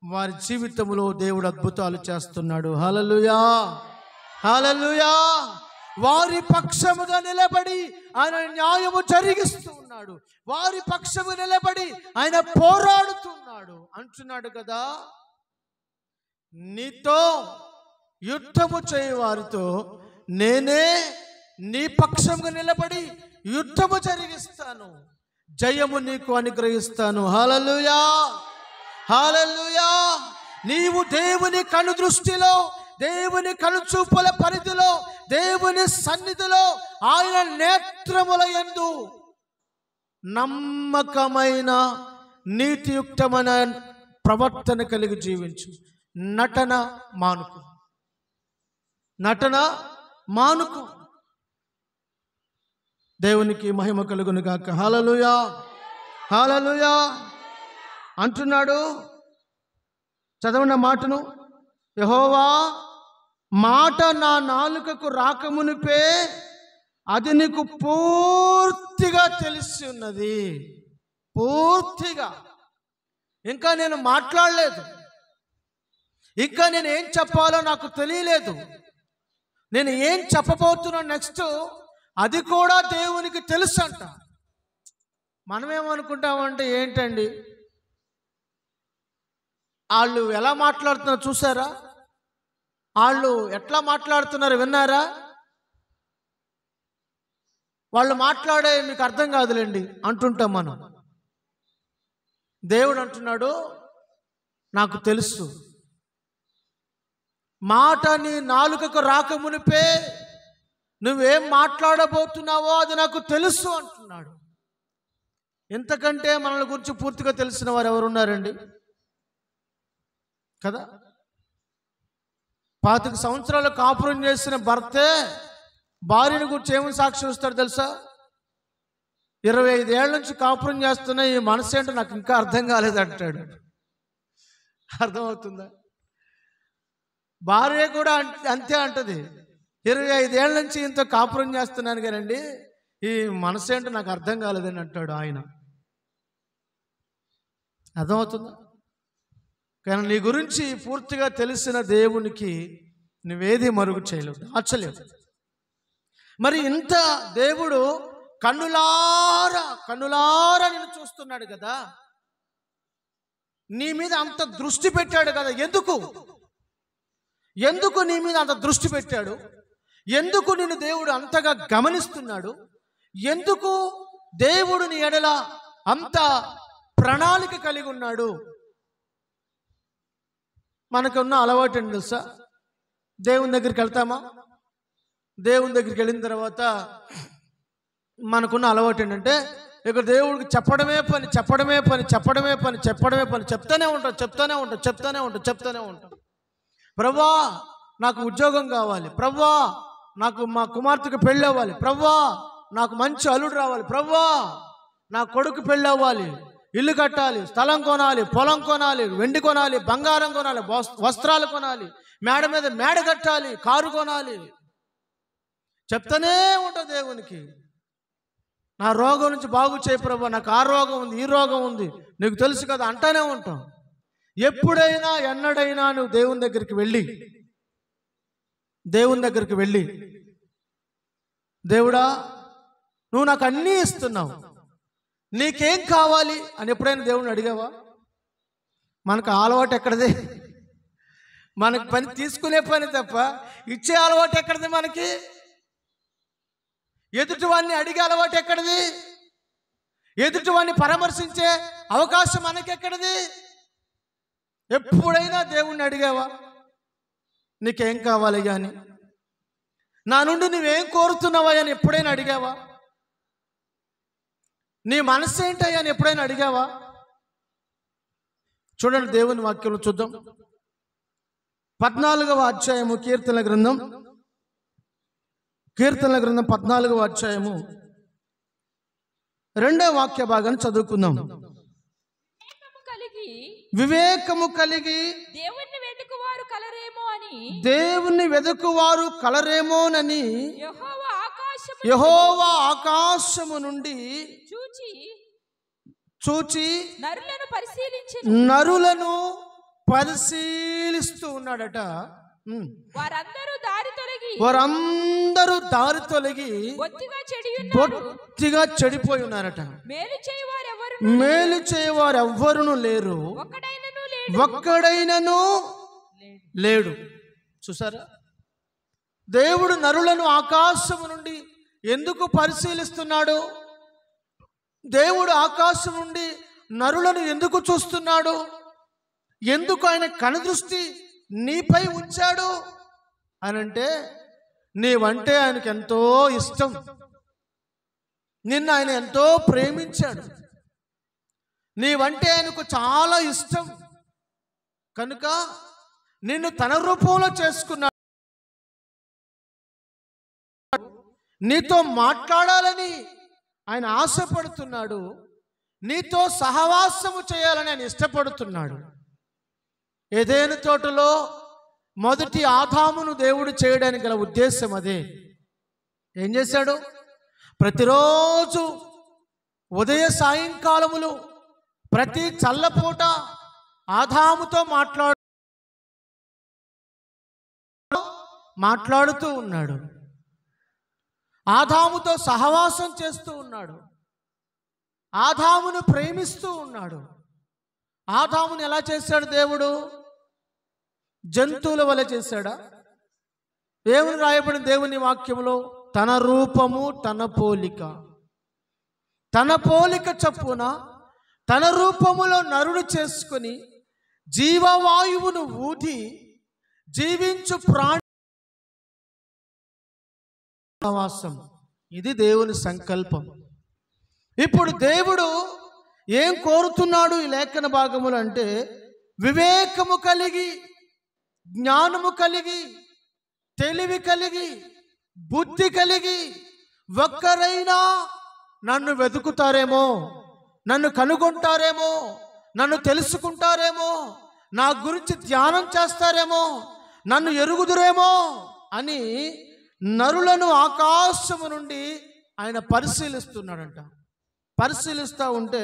వారి జీవితంలో దేవుడు అద్భుతాలు చేస్తున్నాడు. హల్లెలూయా, హల్లెలూయా. వారి పక్షముగా నిలబడి ఆయన న్యాయము జరిగిస్తూ ఉన్నాడు. వారి పక్షము నిలబడి ఆయన పోరాడుతున్నాడు. అంటున్నాడు కదా, నీతో యుద్ధము చేయ వారితో నేనే నీ పక్షముగా నిలబడి యుద్ధము జరిగిస్తాను, జయము నీకు అనుగ్రహిస్తాను. హల్లెలూయా, హల్లెలూయా. నీవు దేవుని కనుదృష్టిలో, దేవుని కనుచూపుల పరిధిలో, దేవుని సన్నిధిలో, ఆయన నేత్రముల యందు నమ్మకమైన నీతియుక్తమైన ప్రవర్తన కలిగి జీవించు. నటన మానుకు, నటన మానుకు. దేవునికి మహిమ కలుగును గాక. హల్లెలూయా, హల్లెలూయా అంటున్నాడు. చదవన్న మాటను, యెహోవా మాట నా నాలుకకు రాకమునిపే అది నీకు పూర్తిగా తెలిసి ఉన్నది. పూర్తిగా. ఇంకా నేను మాట్లాడలేదు, ఇంకా నేను ఏం చెప్పాలో నాకు తెలియలేదు, నేను ఏం చెప్పబోతున్నా నెక్స్ట్ అది కూడా దేవునికి తెలుసు అంట. మనమేమనుకుంటామంటే ఏంటండి, వాళ్ళు ఎలా మాట్లాడుతున్నారో చూసారా? వాళ్ళు ఎట్లా మాట్లాడుతున్నారు విన్నారా? వాళ్ళు మాట్లాడే మీకు అర్థం కాదులేండి అంటుంటాం మనం. దేవుడు అంటున్నాడు, నాకు తెలుసు, మాట నీ నాలుకకు రాకమునిపే నువ్వేం మాట్లాడబోతున్నావో అది నాకు తెలుసు అంటున్నాడు. ఇంతకంటే మనల గురించి పూర్తిగా తెలిసిన వారు ఎవరున్నారండి కదా? 25 సంవత్సరాలు కాపురం చేసిన భర్తే భార్యను గురించి ఏమని సాక్ష్యం ఇస్తాడు తెలుసా? 25 ఏళ్ళ నుంచి కాపురం చేస్తున్న ఈ మనసు ఏంటో నాకు ఇంకా అర్థం కాలేదు అంటాడు. అర్థమవుతుందా? భార్య కూడా అంతే అంటది. 25 ఏళ్ళ నుంచి ఇంత కాపురం చేస్తున్నాను కానండి ఈ మనసు ఏంటో నాకు అర్థం కాలేదని అంటాడు ఆయన. అర్థమవుతుందా? కానీ నీ గురించి పూర్తిగా తెలిసిన దేవునికి నువ్వేది మరుగు చేయలేవు, దాచలేవు. మరి ఇంత దేవుడు కన్నులారా నిన్ను చూస్తున్నాడు కదా, నీ మీద అంత దృష్టి పెట్టాడు కదా. ఎందుకు నీ మీద అంత దృష్టి పెట్టాడు? ఎందుకు నిన్ను దేవుడు అంతగా గమనిస్తున్నాడు? ఎందుకు దేవుడు నీ ఎడల అంత ప్రణాళిక కలిగి ఉన్నాడు? మనకున్న అలవాటు ఏంటి తెలుసా? దేవుని దగ్గరికి వెళ్తామా, దేవుని దగ్గరికి వెళ్ళిన తర్వాత మనకున్న అలవాటు ఏంటంటే ఇక దేవుడికి చెప్పడమే పని చెప్తానే ఉంటాం. ప్రభువా నాకు ఉద్యోగం కావాలి, ప్రభువా నాకు మా కుమార్తెకు పెళ్ళి అవ్వాలి, ప్రభువా నాకు మంచి అల్లుడు రావాలి, ప్రభువా నా కొడుకు పెళ్ళి అవ్వాలి, ఇల్లు కట్టాలి, స్థలం కొనాలి, పొలం కొనాలి, వెండి కొనాలి, బంగారం కొనాలి, వస్త్రాలు కొనాలి, మేడ మీద మేడ కట్టాలి, కారు కొనాలి. చెప్తానే ఉంటా దేవునికి, నా రోగం నుంచి బాగు చేయి ప్రభువా, నాకు ఆ రోగం ఉంది, ఈ రోగం ఉంది, నీకు తెలుసు కదా అంటానే ఉంటాం. ఎప్పుడైనా ఎన్నడైనా నువ్వు దేవుని దగ్గరికి వెళ్ళి దేవుడా నువ్వు నాకు అన్నీ ఇస్తున్నావు, నీకేం కావాలి అని ఎప్పుడైనా దేవుని అడిగావా? మనకు అలవాటు ఎక్కడది? మనకు పని తీసుకునే పని తప్ప ఇచ్చే అలవాటు ఎక్కడది మనకి? ఎదుటివాడిని అడిగే అలవాటు ఎక్కడిది? ఎదుటివాడిని పరామర్శించే అవకాశం మనకెక్కడిది? ఎప్పుడైనా దేవుణ్ణి అడిగావా? నీకేం కావాలి కానీ, నా నుండి నువ్వేం కోరుతున్నావా అని ఎప్పుడైనా అడిగావా? నీ మనసు ఏంటయ్యా అని ఎప్పుడైనా అడిగావా? చూడండి, దేవుని వాక్యంలో చూద్దాం. 14వ అధ్యాయము కీర్తనల గ్రంథం 14వ అధ్యాయము 2వ వాక్య భాగాన్ని చదువుకుందాం. వివేకము కలిగి దేవుణ్ణి వెదుకువారు కలరేమోనని యెహోవా ఆకాశము నుండి చూచి నరులను పరిశీలిస్తూ ఉన్నాడట. వారందరూ దారి తొలగి బొత్తిగా చెడిపోయి ఉన్నారట. మేలు చేయవారు ఎవ్వరును లేరు, ఒక్కడైనను లేడు. చూసారా, దేవుడు నరులను ఆకాశము నుండి ఎందుకు పరిశీలిస్తున్నాడు? దేవుడు ఆకాశం నుండి నరులను ఎందుకు చూస్తున్నాడు? ఎందుకు ఆయన కనుదృష్టి నీపై ఉంచాడు అనంటే, నీవంటే ఆయనకు ఎంతో ఇష్టం. నిన్ను ఆయన ఎంతో ప్రేమించాడు. నీవంటే ఆయనకు చాలా ఇష్టం కనుక నిన్ను తన రూపంలో చేసుకున్నాడు. నీతో మాట్లాడాలని ఆయన ఆశపడుతున్నాడు. నీతో సహవాసము చేయాలని ఆయన ఇష్టపడుతున్నాడు. ఏదెను తోటలో మొదటి ఆదామును దేవుడు చేయడానికి గల ఉద్దేశం అదే. ఏం చేశాడు? ప్రతిరోజు ఉదయ సాయంకాలములు ప్రతి చల్లపూట ఆదాముతో మాట్లాడుతూ ఉన్నాడు. ఆదాముతో సహవాసం చేస్తూ ఉన్నాడు. ఆదామును ప్రేమిస్తూ ఉన్నాడు. ఆదామును ఎలా చేశాడు దేవుడు? జంతువుల వలె చేశాడా? దేవుని రాయబడిన దేవుని వాక్యములో తన రూపము తన పోలిక, తన పోలిక చొప్పున తన రూపములో నరుడు చేసుకొని జీవవాయువును ఊది జీవించు ప్రాణి సహవాసం. ఇది దేవుని సంకల్పం. ఇప్పుడు దేవుడు ఏం కోరుతున్నాడు ఈ లేఖన భాగములు అంటే, వివేకము కలిగి, జ్ఞానము కలిగి, తెలివి కలిగి, బుద్ధి కలిగి ఒక్కరైనా నన్ను వెతుకుతారేమో, నన్ను కనుగొంటారేమో, నన్ను తెలుసుకుంటారేమో, నా గురించి ధ్యానం చేస్తారేమో, నన్ను ఎరుగుదురేమో అని నరులను ఆకాశము నుండి ఆయన పరిశీలిస్తున్నాడంట. పరిశీలిస్తూ ఉంటే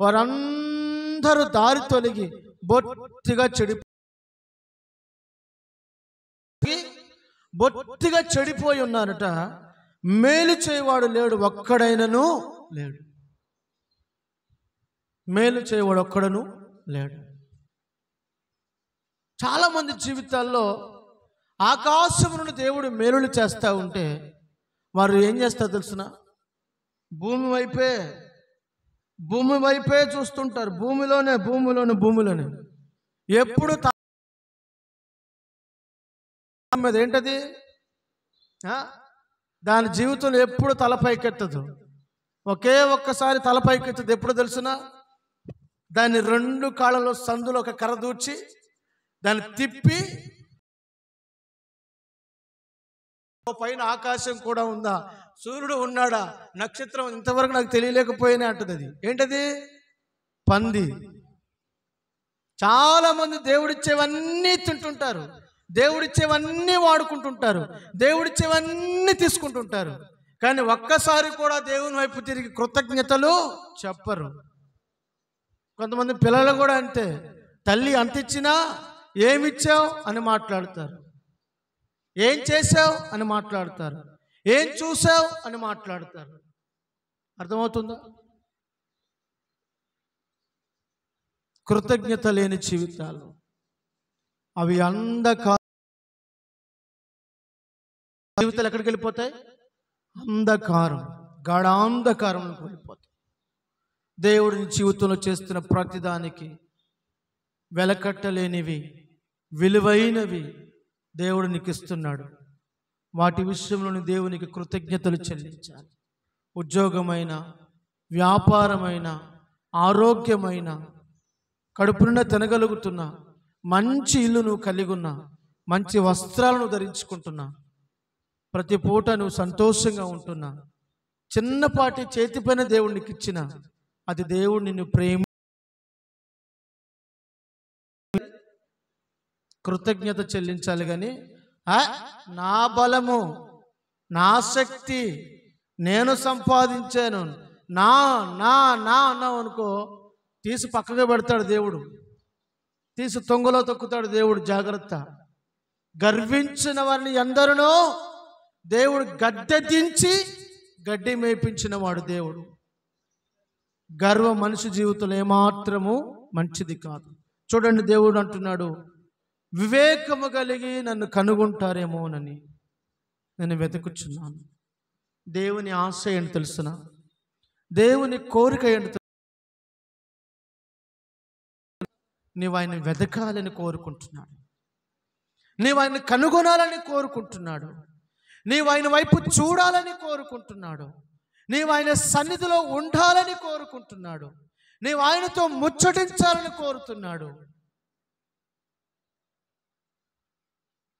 వారందరూ దారి తొలగి బొత్తిగా చెడిపోయి ఉన్నారట. మేలు చేయవాడు లేడు, ఒక్కడైనను లేడు. మేలు చేయవాడు ఒక్కడను లేడు. చాలామంది జీవితాల్లో ఆకాశం నుండి దేవుడు మేలులు చేస్తూ ఉంటే వారు ఏం చేస్తారో తెలుసునా? భూమి వైపే చూస్తుంటారు. భూమిలోనే ఎప్పుడు మీద ఏంటది? దాని జీవితంలో ఎప్పుడు తలపైకెత్తదు. ఒక్కసారి తలపైకెత్తదు. ఎప్పుడు తెలుసునా? దాన్ని 2 కాళ్ళలో సందులో ఒక కర్ర దూర్చి దాన్ని తిప్పి, పైన ఆకాశం కూడా ఉందా, సూర్యుడు ఉన్నాడా, నక్షత్రం ఇంతవరకు నాకు తెలియలేకపోయినా అంటుంది. అది ఏంటది? పంది. చాలా మంది దేవుడిచ్చేవన్నీ తింటుంటారు, దేవుడిచ్చేవన్నీ వాడుకుంటుంటారు, దేవుడిచ్చేవన్నీ తీసుకుంటుంటారు. కానీ ఒక్కసారి కూడా దేవుని వైపు తిరిగి కృతజ్ఞతలు చెప్పరు. కొంతమంది పిల్లలు కూడా అంతే. తల్లి అంత ఇచ్చినా ఏమిచ్చావు అని మాట్లాడతారు, ఏం చేసావు అని మాట్లాడతారు, ఏం చూసావు అని మాట్లాడతారు. అర్థమవుతుందా? కృతజ్ఞత లేని జీవితాలు అవి జీవితాలు ఎక్కడికి వెళ్ళిపోతాయి? అంధకారం, గాఢాంధకారంలోకి వెళ్ళిపోతాం. దేవుడిని జీవితంలో చేస్తున్న ప్రతిదానికి వెలకట్టలేనివి, విలువైనవి దేవుడు నీకు ఇస్తున్నాడు. వాటి విషయంలో దేవునికి కృతజ్ఞతలు చెల్లించాలి. ఉద్యోగమైన, వ్యాపారమైన, ఆరోగ్యమైన, కడుపున తినగలుగుతున్నా, మంచి ఇల్లు నువ్వు కలిగి ఉన్నా, మంచి వస్త్రాలను ధరించుకుంటున్నా, ప్రతి పూట నువ్వు సంతోషంగా ఉంటున్నా, చిన్నపాటి చేతి పైన దేవుడు నీకు ఇచ్చిన, అది దేవుడు నిన్ను కృతజ్ఞత చెల్లించాలి. కానీ నా బలము, నా శక్తి, నేను సంపాదించాను, నా నా నా అన్నావు అనుకో, తీసి పక్కగా పెడతాడు దేవుడు, తీసి తొంగలో తొక్కుతాడు దేవుడు. జాగ్రత్త. గర్వించిన వారిని ఎందరినో దేవుడు గద్దె దించి గడ్డి మేపించిన వాడు దేవుడు. గర్వం మనిషి జీవితంలో ఏమాత్రము మంచిది కాదు. చూడండి, దేవుడు అంటున్నాడు, వివేకము కలిగి నన్ను కనుగొంటారేమోనని నేను వెతుకుచున్నాను. దేవుని ఆశ ఏంటి తెలుసున? దేవుని కోరిక ఏంటి? నీవు ఆయన వెతకాలని కోరుకుంటున్నాడు, నీవు ఆయన కనుగొనాలని కోరుకుంటున్నాడు, నీవు ఆయన వైపు చూడాలని కోరుకుంటున్నాడు, నీవు ఆయన సన్నిధిలో ఉండాలని కోరుకుంటున్నాడు, నీవు ఆయనతో ముచ్చటించాలని కోరుతున్నాడు.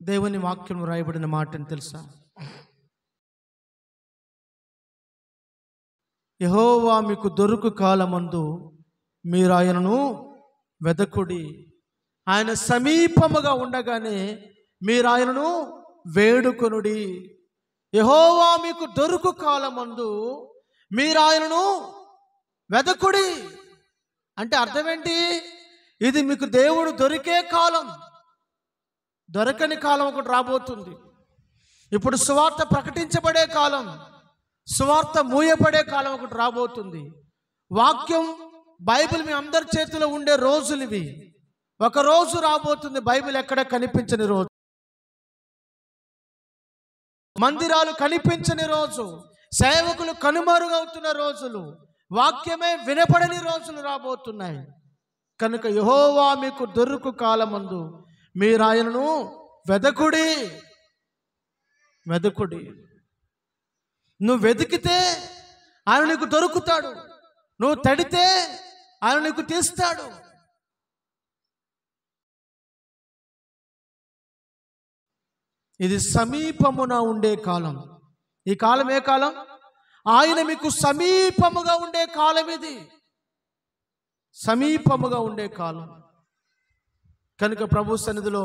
దేవుని వాక్యం రాయబడిన మాటని తెలుసా? యెహోవా మీకు దొరుకు కాలమందు మీరు ఆయనను వెదకుడి. ఆయన సమీపముగా ఉండగానే మీరు ఆయనను వేడుకొనుడి. యెహోవా మీకు దొరుకు కాలమందు మీరు ఆయనను వెదకుడి అంటే అర్థం ఏంటి? ఇది మీకు దేవుడు దొరికే కాలం. దొరకని కాలం ఒకటి రాబోతుంది. ఇప్పుడు సువార్త ప్రకటించబడే కాలం, సువార్త మూయబడే కాలం ఒకటి రాబోతుంది. వాక్యం, బైబిల్ మీ అందరి చేతిలో ఉండే రోజులు ఇవి. ఒక రోజు రాబోతుంది బైబిల్ ఎక్కడ కనిపించని రోజు, మందిరాలు కనిపించని రోజు, సేవకులు కనుమరుగవుతున్న రోజులు, వాక్యమే వినపడని రోజులు రాబోతున్నాయి. కనుక యెహోవా మీకు దొరుకు కాలమందు మీరు ఆయనను వెదకుడి. వెదకుడి. నువ్వు వెతికితే ఆయన నీకు దొరుకుతాడు, నువ్వు తడితే ఆయన నీకు తీస్తాడు. ఇది సమీపమున ఉండే కాలం. ఈ కాలం ఏ కాలం? ఆయన మీకు సమీపముగా ఉండే కాలం. ఇది సమీపముగా ఉండే కాలం. కనుక ప్రభు సన్నిధిలో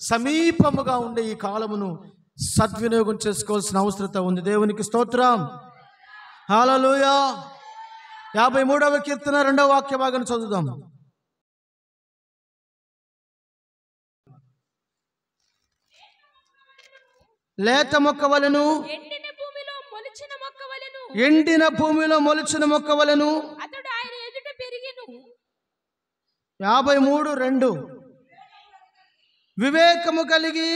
సమీపముగా ఉండే ఈ కాలమును సద్వినియోగం చేసుకోవాల్సిన అవసరత ఉంది. దేవునికి స్తోత్రం. హల్లెలూయా. 53వ కీర్తన 2వ వాక్య భాగాన్ని చదువుదాం. లేత మొక్క వలెను, ఎండిన భూమిలో మొలిచిన మొక్క వలెను అతడు ఆయన ఎదుట పెరిగెను. 53:2 వివేకము కలిగి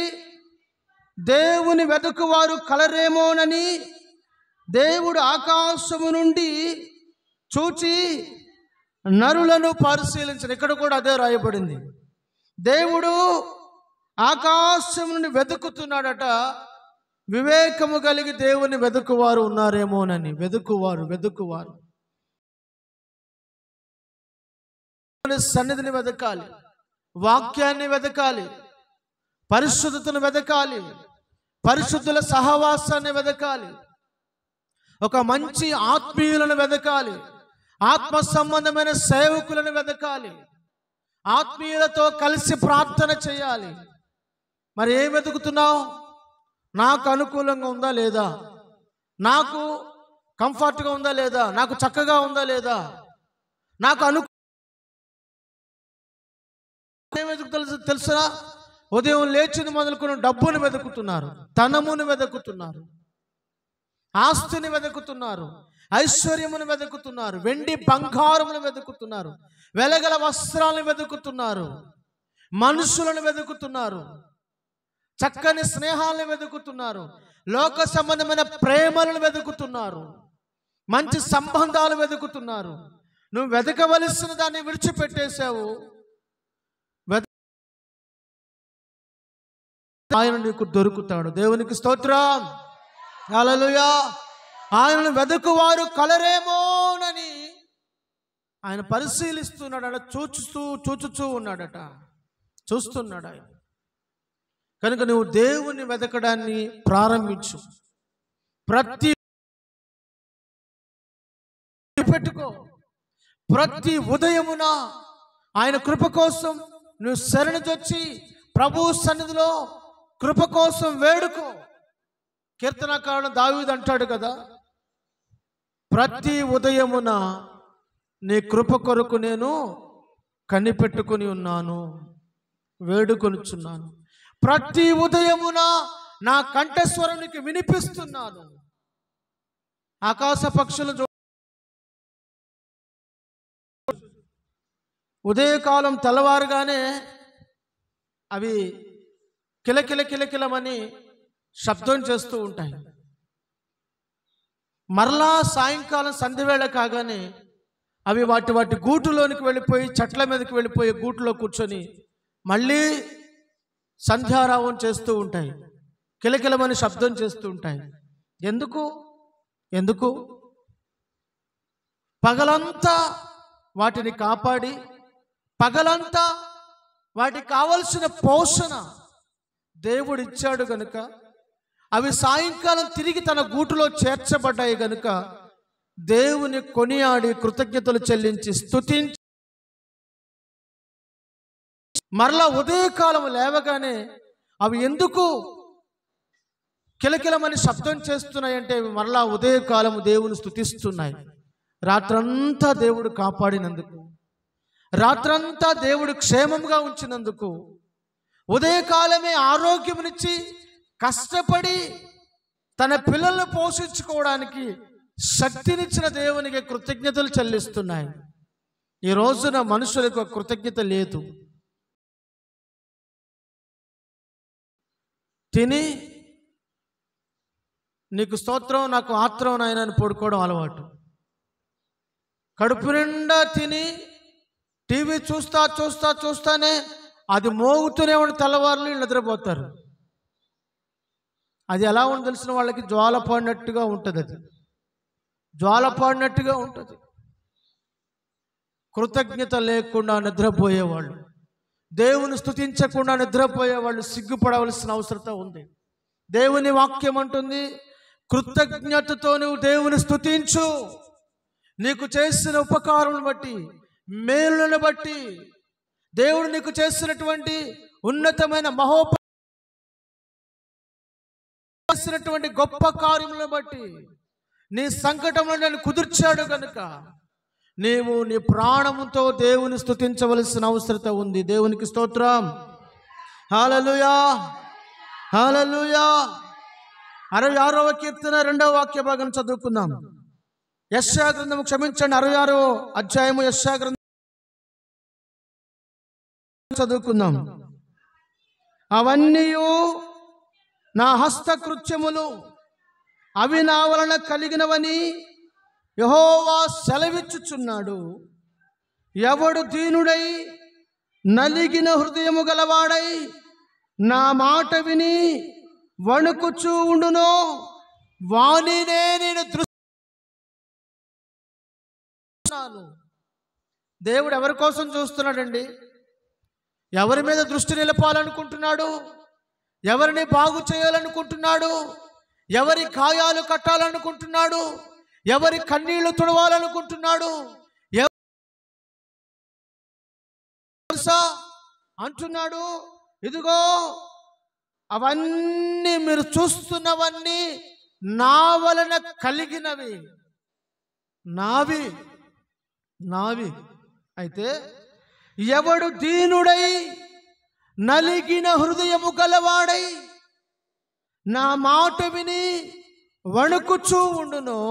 దేవుని వెతుకువారు కలరేమోనని దేవుడు ఆకాశము నుండి చూచి నరులను పరిశీలించను. ఇక్కడ కూడా అదే రాయబడింది. దేవుడు ఆకాశం నుండి వెతుకుతున్నాడట. వివేకము కలిగి దేవుని వెతుకువారు ఉన్నారేమోనని. వెతుకువారు సన్నిధిని వెతకాలి, వాక్యాన్ని వెతకాలి, పరిశుద్ధతను వెతకాలి, పరిశుద్ధుల సహవాసాన్ని వెతకాలి, ఒక మంచి ఆత్మీయులను వెతకాలి, ఆత్మ సంబంధమైన సేవకులను వెతకాలి, ఆత్మీయులతో కలిసి ప్రార్థన చేయాలి. మరి ఏం వెతుకుతున్నావు? నాకు అనుకూలంగా ఉందా లేదా, నాకు కంఫర్ట్గా ఉందా లేదా, నాకు చక్కగా ఉందా లేదా, నాకు ఏం తెలుసా? ఉదయం లేచింది మొదలుకొని డబ్బును వెతుకుతున్నారు, ధనమును వెతుకుతున్నారు, ఆస్తిని వెతుకుతున్నారు, ఐశ్వర్యమును వెతుకుతున్నారు, వెండి బంగారమును వెతుకుతున్నారు, వెలగల వస్త్రాలను వెతుకుతున్నారు, మనుషులను వెతుకుతున్నారు, చక్కని స్నేహాలను వెతుకుతున్నారు, లోక సంబంధమైన ప్రేమలను వెతుకుతున్నారు, మంచి సంబంధాలు వెతుకుతున్నారు. నువ్వు వెతకవలసిన దాన్ని విడిచిపెట్టేశావు. ఆయన నీకు దొరుకుతాడు. దేవునికి స్తోత్రం, హల్లెలూయా. ఆయనను వెతుకువారు కలరేమోనని ఆయన పరిశీలిస్తున్నాడట, చూచుచూ ఉన్నాడట, చూస్తున్నాడు ఆయన. కనుక నువ్వు దేవుని వెతకడాన్ని ప్రారంభించు. ప్రతి ఉదయమున ఆయన కృప కోసం నువ్వు శరణుజొచ్చి ప్రభు సన్నిధిలో కృప కోసం వేడుకో. కీర్తనకారుడు దావీదు అంటాడు కదా, ప్రతి ఉదయమున నీ కృప కొరకు నేను కనిపెట్టుకుని ఉన్నాను, వేడుకొనుచున్నాను. ప్రతి ఉదయమున నా కంఠస్వరానికి వినిపిస్తున్నాను. ఆకాశ పక్షులు ఉదయకాలం తెల్లవారుగానే అవి కిలకిల కిలకిలమని శబ్దం చేస్తూ ఉంటాయి. మరలా సాయంకాలం సంధ్యవేళ కాగానే అవి వాటి గూటులోనికి వెళ్ళిపోయి, చెట్ల మీదకి వెళ్ళిపోయి గూటులో కూర్చొని మళ్ళీ సంధ్యారావం చేస్తూ ఉంటాయి, కిలకిలమని శబ్దం చేస్తూ ఉంటాయి. ఎందుకు? పగలంతా వాటిని కాపాడి, పగలంతా వాటికి కావలసిన పోషణ దేవుడు ఇచ్చాడు గనుక అవి సాయంకాలం తిరిగి తన గూటులో చేర్చబడ్డాయి గనుక దేవుని కొనియాడి కృతజ్ఞతలు చెల్లించి స్తుతించి మరలా ఉదయకాలం లేవగానే అవి ఎందుకు కిలకిలమని శబ్దం చేస్తున్నాయంటే మరలా ఉదయకాలం దేవుని స్తుతిస్తున్నాయి. రాత్రంతా దేవుడు కాపాడినందుకు, రాత్రంతా దేవుడు క్షేమంగా ఉంచినందుకు, ఉదయకాలమే ఆరోగ్యమునిచ్చి కష్టపడి తన పిల్లలను పోషించుకోవడానికి శక్తినిచ్చిన దేవునికి కృతజ్ఞతలు చెల్లిస్తున్నాయి. ఈ రోజున మనుషులకు కృతజ్ఞత లేదు. తిని నీకు స్తోత్రం, నాకు ఆత్రం నాయన అని పడుకోవడం అలవాటు. కడుపు నిండా తిని టీవీ చూస్తానే అది మోగుతూనే ఉండి తెల్లవారులు నిద్రపోతారు. అది ఎలా ఉండి తెలిసిన వాళ్ళకి జ్వాల పాడినట్టుగా ఉంటుంది. అది జ్వాల పాడినట్టుగా ఉంటుంది. కృతజ్ఞత లేకుండా నిద్రపోయేవాళ్ళు, దేవుని స్తుతించకుండా నిద్రపోయేవాళ్ళు సిగ్గుపడవలసిన అవసరం ఉంది. దేవుని వాక్యం అంటుంది, కృతజ్ఞతతో నువ్వు దేవుని స్తుతించు. నీకు చేసిన ఉపకారం బట్టి, మేలులను బట్టి, దేవుడు నీకు చేసినటువంటి ఉన్నతమైన చేసినటువంటి గొప్ప కార్యములను బట్టి, నీ సంకటంలో నేను కుదిర్చాడు కనుక నీవు నీ ప్రాణముతో దేవుని స్తుతించవలసిన అవసరం ఉంది. దేవునికి స్తోత్రం, హల్లెలూయా, హల్లెలూయా. 66వ కీర్తన 2వ వాక్య భాగం చదువుకుందాం. యెషయా గ్రంథము, క్షమించండి, 66వ అధ్యాయము యెషయా గ్రంథం చదువుకుందాం. అవన్నీ నా హస్తకృత్యములు, అవి నా వలన కలిగినవని యెహోవా సెలవిచ్చుచున్నాడు. ఎవడు దీనుడై నలిగిన హృదయము గలవాడై నా మాట విని వణుకుచూ ఉండునో వానినే నేను దృష్టిస్తున్నాను. దేవుడు ఎవరి కోసం చూస్తున్నాడండి? ఎవరి మీద దృష్టి నిలపాలనుకుంటున్నాడు? ఎవరిని బాగు చేయాలనుకుంటున్నాడు? ఎవరి గాయాలు కట్టాలనుకుంటున్నాడు? ఎవరి కన్నీళ్లు తుడవాలనుకుంటున్నాడు? అంటున్నాడు, ఇదిగో అవన్నీ మీరు చూస్తున్నవన్నీ నా వలన కలిగినవి, నావి. అయితే ఎవడు దీనుడై నలిగిన హృదయము గలవాడై నా మాట విని వణుకుచూ ఉండునో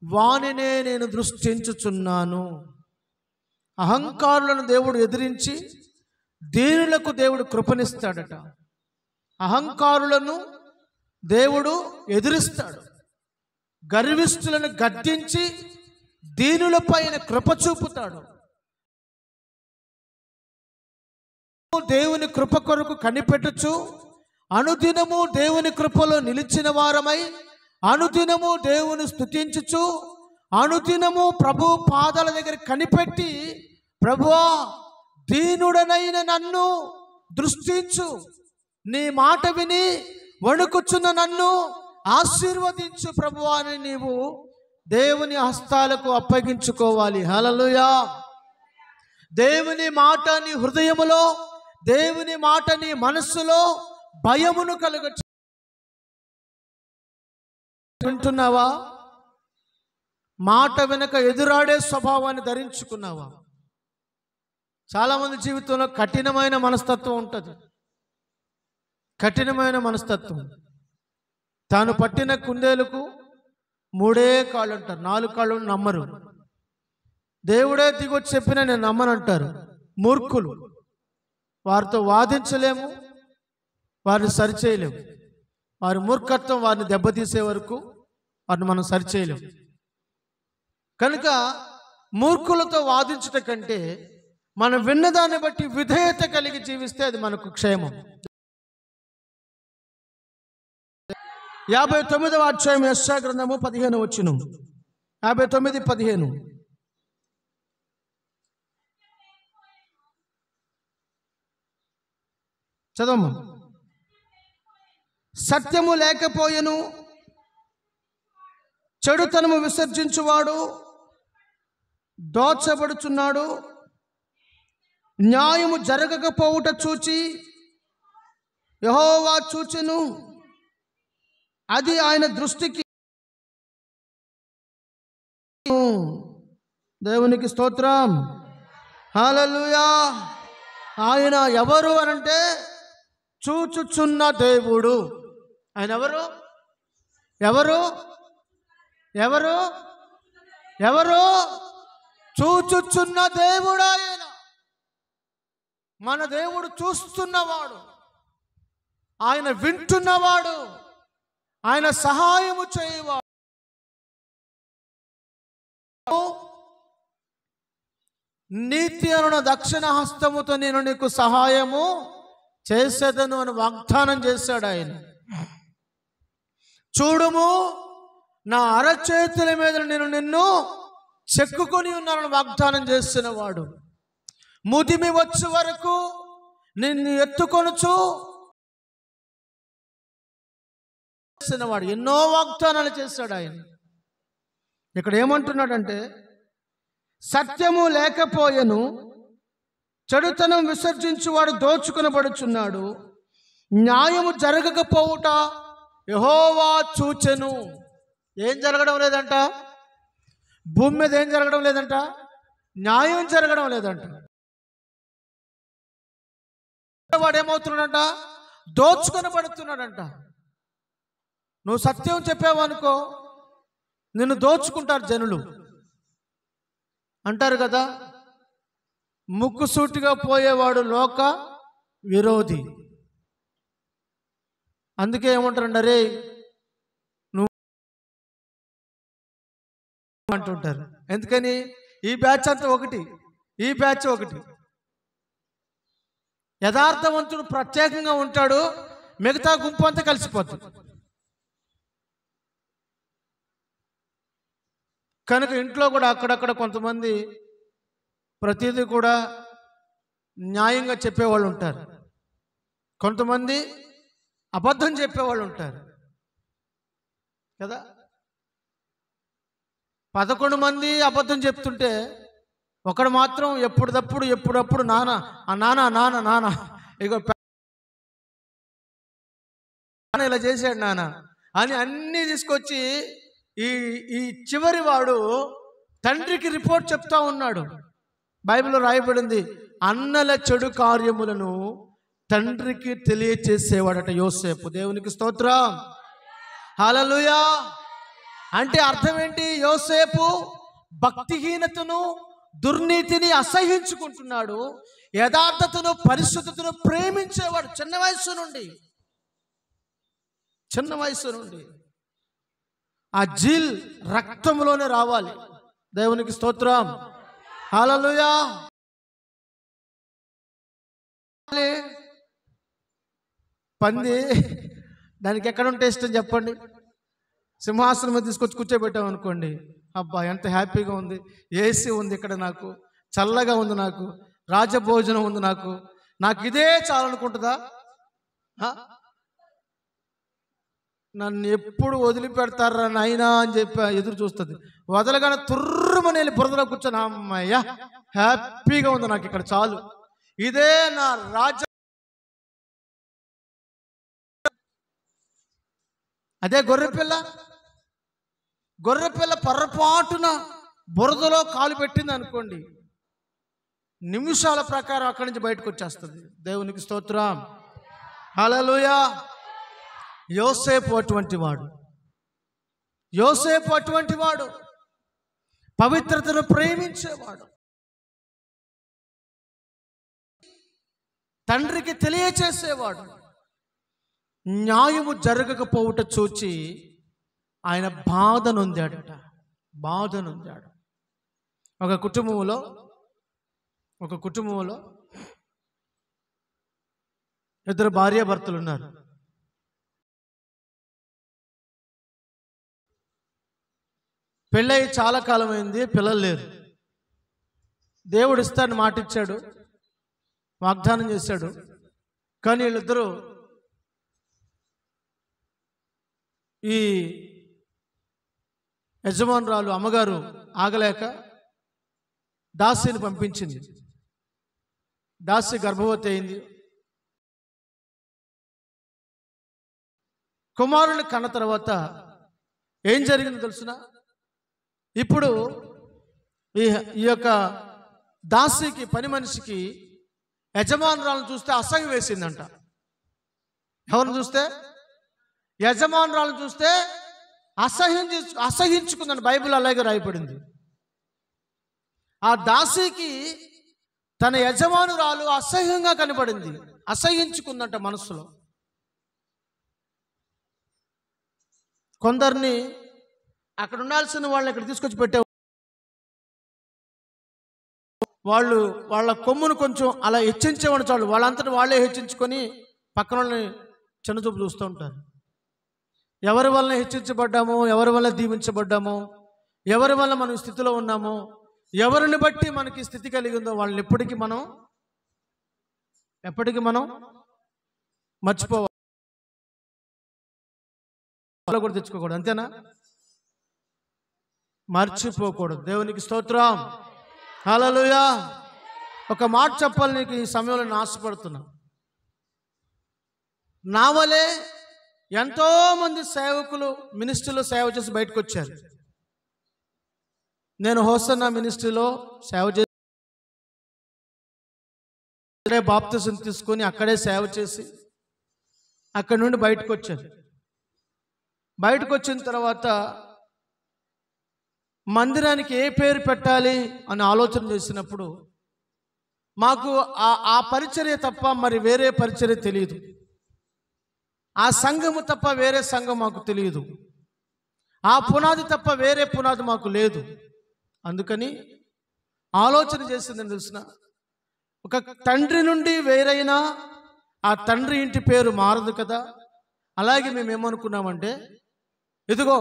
వానినే నేను దృష్టించుచున్నాను. అహంకారులను దేవుడు ఎదిరించి దీనులకు దేవుడు కృపనిస్తాడట. అహంకారులను దేవుడు ఎదిరిస్తాడు. గర్విష్ఠులను గద్దించి దీనులపైన కృప చూపుతాడు. దేవుని కృప కొరకు కనిపెట్టుచు అనుదినము దేవుని కృపలో నిలిచిన వారమై అనుదినము దేవుని స్తుతించుచు అనుదినము ప్రభు పాదాల దగ్గర కనిపెట్టి, ప్రభువా దీనుడనైన నన్ను దృష్టించు, నీ మాట విని వణుకుచున్న నన్ను ఆశీర్వదించు ప్రభువా అని నీవు దేవుని హస్తాలకు అప్పగించుకోవాలి. హల్లెలూయా. దేవుని మాట నీ హృదయములో, దేవుని మాట నీ మనస్సులో భయమును కలుగ వింటున్నావా? మాట వెనుక ఎదురాడే స్వభావాన్ని ధరించుకున్నావా? చాలామంది జీవితంలో కఠినమైన మనస్తత్వం ఉంటుంది. కఠినమైన మనస్తత్వం. తాను పట్టిన కుందేలకు 3 కాళ్ళు అంటారు, 4 కాళ్ళు నమ్మరు. దేవుడే దిగొచ్చి చెప్పినా నేను నమ్మనంటారు. మూర్ఖులు. వారితో వాదించలేము, వారిని సరిచేయలేము. వారి మూర్ఖత్వం వారిని దెబ్బతీసే వరకు వారిని మనం సరిచేయలేము. కనుక మూర్ఖులతో వాదించట కంటే మనం విన్నదాన్ని బట్టి విధేయత కలిగి జీవిస్తే అది మనకు క్షేమం. 59వ అధ్యాయం యెషయా గ్రంథము 15వ వచనం. 59:15. చదవమ్మా. సత్యము లేకపోయెను, చెడుతనము విసర్జించువాడు దోచబడుచున్నాడు. న్యాయము జరగకపోవుట చూచి యెహోవా చూచెను, అది ఆయన దృష్టికి. దేవునికి స్తోత్రం. హల్లెలూయా. ఆయన ఎవరు అనంటే చూచుచున్న దేవుడు. ఆయన ఎవరు? ఎవరు? ఎవరు? ఎవరు? చూచుచున్న దేవుడు ఆయన. మన దేవుడు చూస్తున్నవాడు, ఆయన వింటున్నవాడు, ఆయన సహాయము చేయవాడు. నీతి అను దక్షిణ హస్తముతో నేను నీకు సహాయము చేసేదను అని వాగ్దానం చేశాడు ఆయన. చూడుము, నా అరచేతుల మీద నేను నిన్ను చెక్కుకొని ఉన్నానని వాగ్దానం చేసిన వాడు. ముదిమి వచ్చే వరకు నిన్ను ఎత్తుకొనుచు వాడు. ఎన్నో వాగ్దానాలు చేశాడు ఆయన. ఇక్కడ ఏమంటున్నాడంటే, సత్యము లేకపోయెను, చెడుతనం విసర్జించువాడు దోచుకొనబడుచున్నాడు. న్యాయము జరగకపోవుట యెహోవా చూచెను. ఏం జరగడం లేదంట? భూమి మీద ఏం జరగడం లేదంట? న్యాయం జరగడం లేదంట. వాడు ఏమవుతున్నాడంట? దోచుకొనబడుతున్నాడంట. నువ్వు సత్యం చెప్పావనుకో, నిన్ను దోచుకుంటారు జనులు. అంటారు కదా, ముక్కుసూటిగా పోయేవాడు లోక విరోధి. అందుకే ఏమంటారండి, అరే నువ్వు అంటుంటారు. ఎందుకని? ఈ బ్యాచ్ అంతా ఒకటి, ఈ బ్యాచ్ ఒకటి. యథార్థవంతుడు ప్రత్యేకంగా ఉంటాడు, మిగతా గుంపు అంతా కలిసిపోతుంది. కనుక ఇంట్లో కూడా అక్కడక్కడ కొంతమంది ప్రతిదీ కూడా న్యాయంగా చెప్పేవాళ్ళు ఉంటారు, కొంతమంది అబద్ధం చెప్పేవాళ్ళు ఉంటారు కదా. 11 మంది అబద్ధం చెప్తుంటే ఒకడు మాత్రం ఎప్పుడప్పుడు నాన్న ఇగో ఇలా చేశాడు నాన్న అని అన్నీ తీసుకొచ్చి ఈ చివరి వాడు తండ్రికి రిపోర్ట్ చెప్తా ఉన్నాడు. బైబిల్లో రాయబడింది, అన్నల చెడు కార్యములను తండ్రికి తెలియచేసేవాడట యోసేపు. దేవునికి స్తోత్రం. హల్లెలూయా. అంటే అర్థం ఏంటి? యోసేపు భక్తిహీనతను, దుర్నీతిని అసహించుకుంటున్నాడు, యథార్థతను, పరిశుద్ధతను ప్రేమించేవాడు. చిన్న వయసు నుండి చిన్న వయసు నుండి ఆ జీల్ రక్తంలోనే రావాలి. దేవునికి స్తోత్రం. హల్లెలూయా. పంది దానికి ఎక్కడ ఉంటే ఇష్టం చెప్పండి? సింహాసనం మీద తీసుకొచ్చి కూర్చోబెట్టాం అనుకోండి, అబ్బా ఎంత హ్యాపీగా ఉంది, ఏసీ ఉంది ఇక్కడ, నాకు చల్లగా ఉంది, నాకు రాజభోజనం ఉంది, నాకు ఇదే చాలనుకుంటుందా? నన్ను ఎప్పుడు వదిలిపెడతారా నాయనా అని చెప్పి ఎదురు చూస్తుంది. వదలగానే తుర్రుమని వెళ్ళి బురదలో కూర్చొని, అమ్మయ్య హ్యాపీగా ఉంది, నాకు ఇక్కడ చాలు, ఇదే నా రాజ. అదే గొర్రెపిల్ల పొరపాటున బురదలో కాలు పెట్టింది అనుకోండి, నిమిషాల ప్రకారం అక్కడి నుంచి బయటకు వచ్చేస్తుంది. దేవునికి స్తోత్రం. హల్లెలూయా. యోసేపు అటువంటి వాడు, పవిత్రతను ప్రేమించేవాడు, తండ్రికి తెలియచేసేవాడు. న్యాయము జరగకపోవుట చూచి ఆయన బాధ నొందాడట. ఒక కుటుంబంలో ఇద్దరు భార్యాభర్తలు ఉన్నారు. పెళ్ళై చాలా కాలమైంది, పిల్లలు లేరు. దేవుడు ఇస్తానని మాట ఇచ్చాడు, వాగ్దానం చేశాడు. కానీ వీళ్ళిద్దరూ ఈ యజమానురాలు అమ్మగారు ఆగలేక దాసిని పంపించింది. దాసి గర్భవతి అయింది. కుమారుని కన్న తర్వాత ఏం జరిగిందో తెలుసునా? ఇప్పుడు ఈ యొక్క దాసికి, పని మనిషికి యజమానురాలను చూస్తే అసహ్యం వేసిందంట. ఎవరిని చూస్తే? యజమానురాలను చూస్తే అసహించుకుందని బైబిల్ అలాగే రాయబడింది. ఆ దాసికి తన యజమానురాలు అసహ్యంగా కనబడింది, అసహించుకుందంట మనసులో. కొందరిని అక్కడ ఉండాల్సిన వాళ్ళని ఇక్కడ తీసుకొచ్చి పెట్టే వాళ్ళు వాళ్ళ కొమ్మును కొంచెం అలా హెచ్చించేవాడు చాలు, వాళ్ళంతటి వాళ్ళే హెచ్చించుకొని పక్కన వాళ్ళని చిన్నచూపు చూస్తూ ఉంటారు. ఎవరి వల్ల హెచ్చించబడ్డామో, ఎవరి వల్ల దీవించబడ్డామో, ఎవరి వల్ల మనం స్థితిలో ఉన్నామో, ఎవరిని బట్టి మనకి స్థితి కలిగి ఉందో వాళ్ళని ఎప్పటికీ మనం మర్చిపోవాలి, కూడా తెచ్చుకోకూడదు. అంతేనా? మర్చిపోకూడదు. దేవునికి స్తోత్రం. హల్లెలూయా. ఒక మాట చెప్పాలి నీకు ఈ సమయంలో, నేను ఆశపడుతున్నా. నా వలే ఎంతోమంది సేవకులు మినిస్ట్రీలో సేవ చేసి బయటకు వచ్చారు. నేను హోసన్నా మినిస్ట్రీలో సేవ చేసి బాప్తిజం తీసుకొని అక్కడే సేవ చేసి అక్కడి నుండి బయటకు వచ్చాను. బయటకు వచ్చిన తర్వాత మందిరానికి ఏ పేరు పెట్టాలి అని ఆలోచన చేసినప్పుడు మాకు ఆ పరిచర్య తప్ప మరి వేరే పరిచర్య తెలియదు. ఆ సంఘము తప్ప వేరే సంఘం మాకు తెలియదు. ఆ పునాది తప్ప వేరే పునాది మాకు లేదు. అందుకని ఆలోచన చేసిందని తెలిసిన, ఒక తండ్రి నుండి వేరైనా ఆ తండ్రి ఇంటి పేరు మారదు కదా. అలాగే మేము ఏమనుకున్నామంటే, ఇదిగో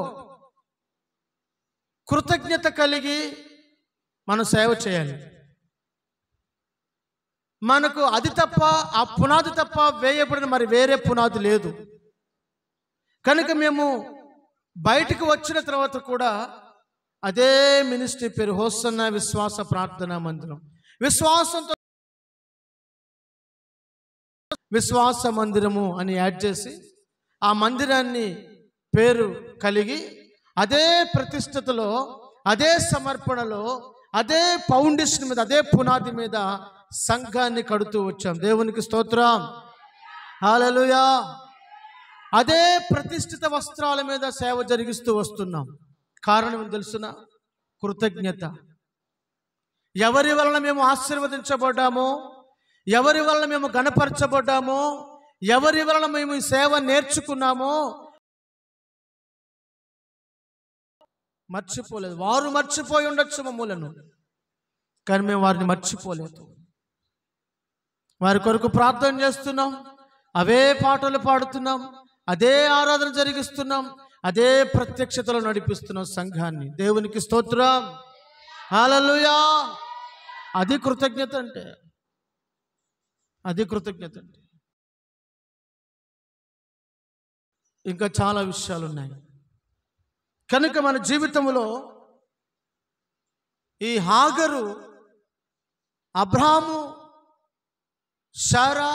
కృతజ్ఞత కలిగి మనం సేవ చేయాలి. మనకు అది తప్ప, ఆ పునాది తప్ప వేయబడిన మరి వేరే పునాది లేదు. కనుక మేము బయటకు వచ్చిన తర్వాత కూడా అదే మినిస్ట్రీ పేరు హోసన్నా విశ్వాస ప్రార్థనా మందిరం. విశ్వాస మందిరము అని యాడ్ చేసి ఆ మందిరాన్ని పేరు కలిగి అదే ప్రతిష్టతలో, అదే సమర్పణలో, అదే ఫౌండేషన్ మీద, అదే పునాది మీద సంఘాన్ని కడుతూ వచ్చాం. దేవునికి స్తోత్రం. హల్లెలూయా. అదే ప్రతిష్ఠిత వస్త్రాల మీద సేవ జరిగిస్తూ వస్తున్నాం. కారణం తెలుసునా? కృతజ్ఞత. ఎవరి వలన మేము ఆశీర్వదించబడ్డామో, ఎవరి వలన మేము గణపరచబడ్డామో, ఎవరి వలన మేము ఈ సేవ నేర్చుకున్నామో మర్చిపోలేదు. వారు మర్చిపోయి ఉండొచ్చు మమ్ములను, కానీ మేము వారిని మర్చిపోలేదు. వారి కొరకు ప్రార్థన చేస్తున్నాం, అవే పాటలు పాడుతున్నాం, అదే ఆరాధన జరిగిస్తున్నాం, అదే ప్రత్యక్షతలో నడిపిస్తున్నాం సంఘాన్ని. దేవునికి స్తోత్రం, హల్లెలూయా. అది కృతజ్ఞత అంటే, అది కృతజ్ఞత అంటే. ఇంకా చాలా విషయాలు ఉన్నాయి. కనుక మన జీవితంలో ఈ హాగరు అబ్రాహాము శారా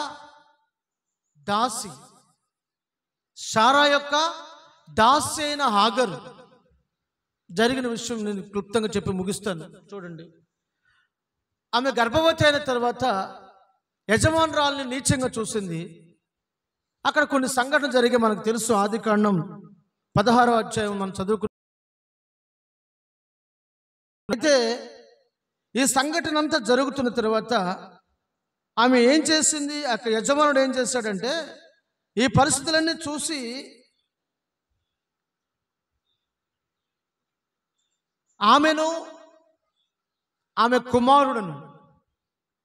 దాసి, శారా యొక్క దాసి అయిన హాగరు జరిగిన విషయం నేను క్లుప్తంగా చెప్పి ముగిస్తాను. చూడండి, ఆమె గర్భవతి అయిన తర్వాత యజమానురాల్ని నీచంగా చూసింది. అక్కడ కొన్ని సంఘటనలు జరిగే మనకు తెలుసు. ఆదికాండం 16వ అధ్యాయం మనం చదువుకున్నాం. అయితే ఈ సంఘటన అంతా జరుగుతున్న తర్వాత ఆమె ఏం చేసింది, అక్కడ యజమానుడు ఏం చేశాడంటే ఈ పరిస్థితులన్నీ చూసి ఆమెను ఆమె కుమారుడును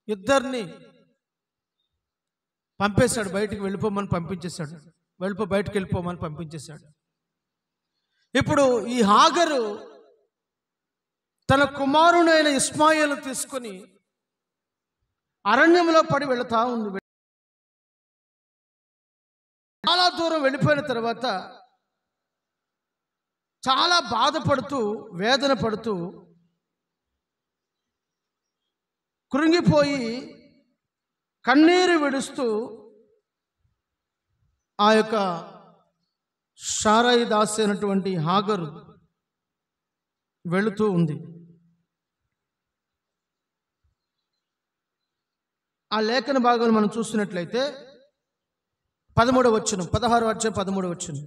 ఇద్దరిని పంపేశాడు. బయటికి వెళ్ళిపోమని పంపించేశాడు. బయటికి వెళ్ళిపోమని పంపించేశాడు. ఇప్పుడు ఈ హాగరు తన కుమారుడైన ఇస్మాయిలు తీసుకొని అరణ్యంలో పడి వెళుతా ఉంది. చాలా దూరం వెళ్ళిపోయిన తర్వాత చాలా బాధపడుతూ, వేదన పడుతూ, కృంగిపోయి కన్నీరు విడుస్తూ ఆ యొక్క శారాయి దాసి అయినటువంటి హాగరు వెళుతూ ఉంది. ఆ లేఖన భాగాలు మనం చూస్తున్నట్లయితే 13వ వచనం, 16వ అధ్యాయం 13వ వచనం.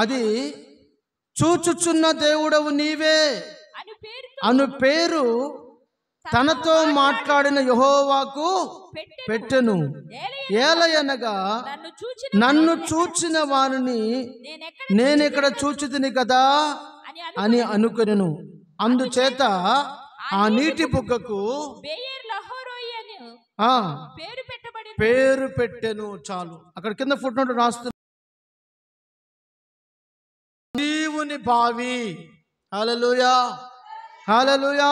అది చూచుచున్న దేవుడవు నీవే అను పేరు తనతో మాట్లాడిన యెహోవాకు పెట్టెను. ఏలయనగా నన్ను చూచిన వారిని నేనెక్కడ చూచితిని కదా అని అనుకొనెను. అందుచేత ఆ నీటి బుగ్గకు పేరు పెట్టెను. చాలు. అక్కడ కింద ఫుట్నోట్ రాస్తున్నా, దేవుని బావి. హల్లెలూయా, హల్లెలూయా.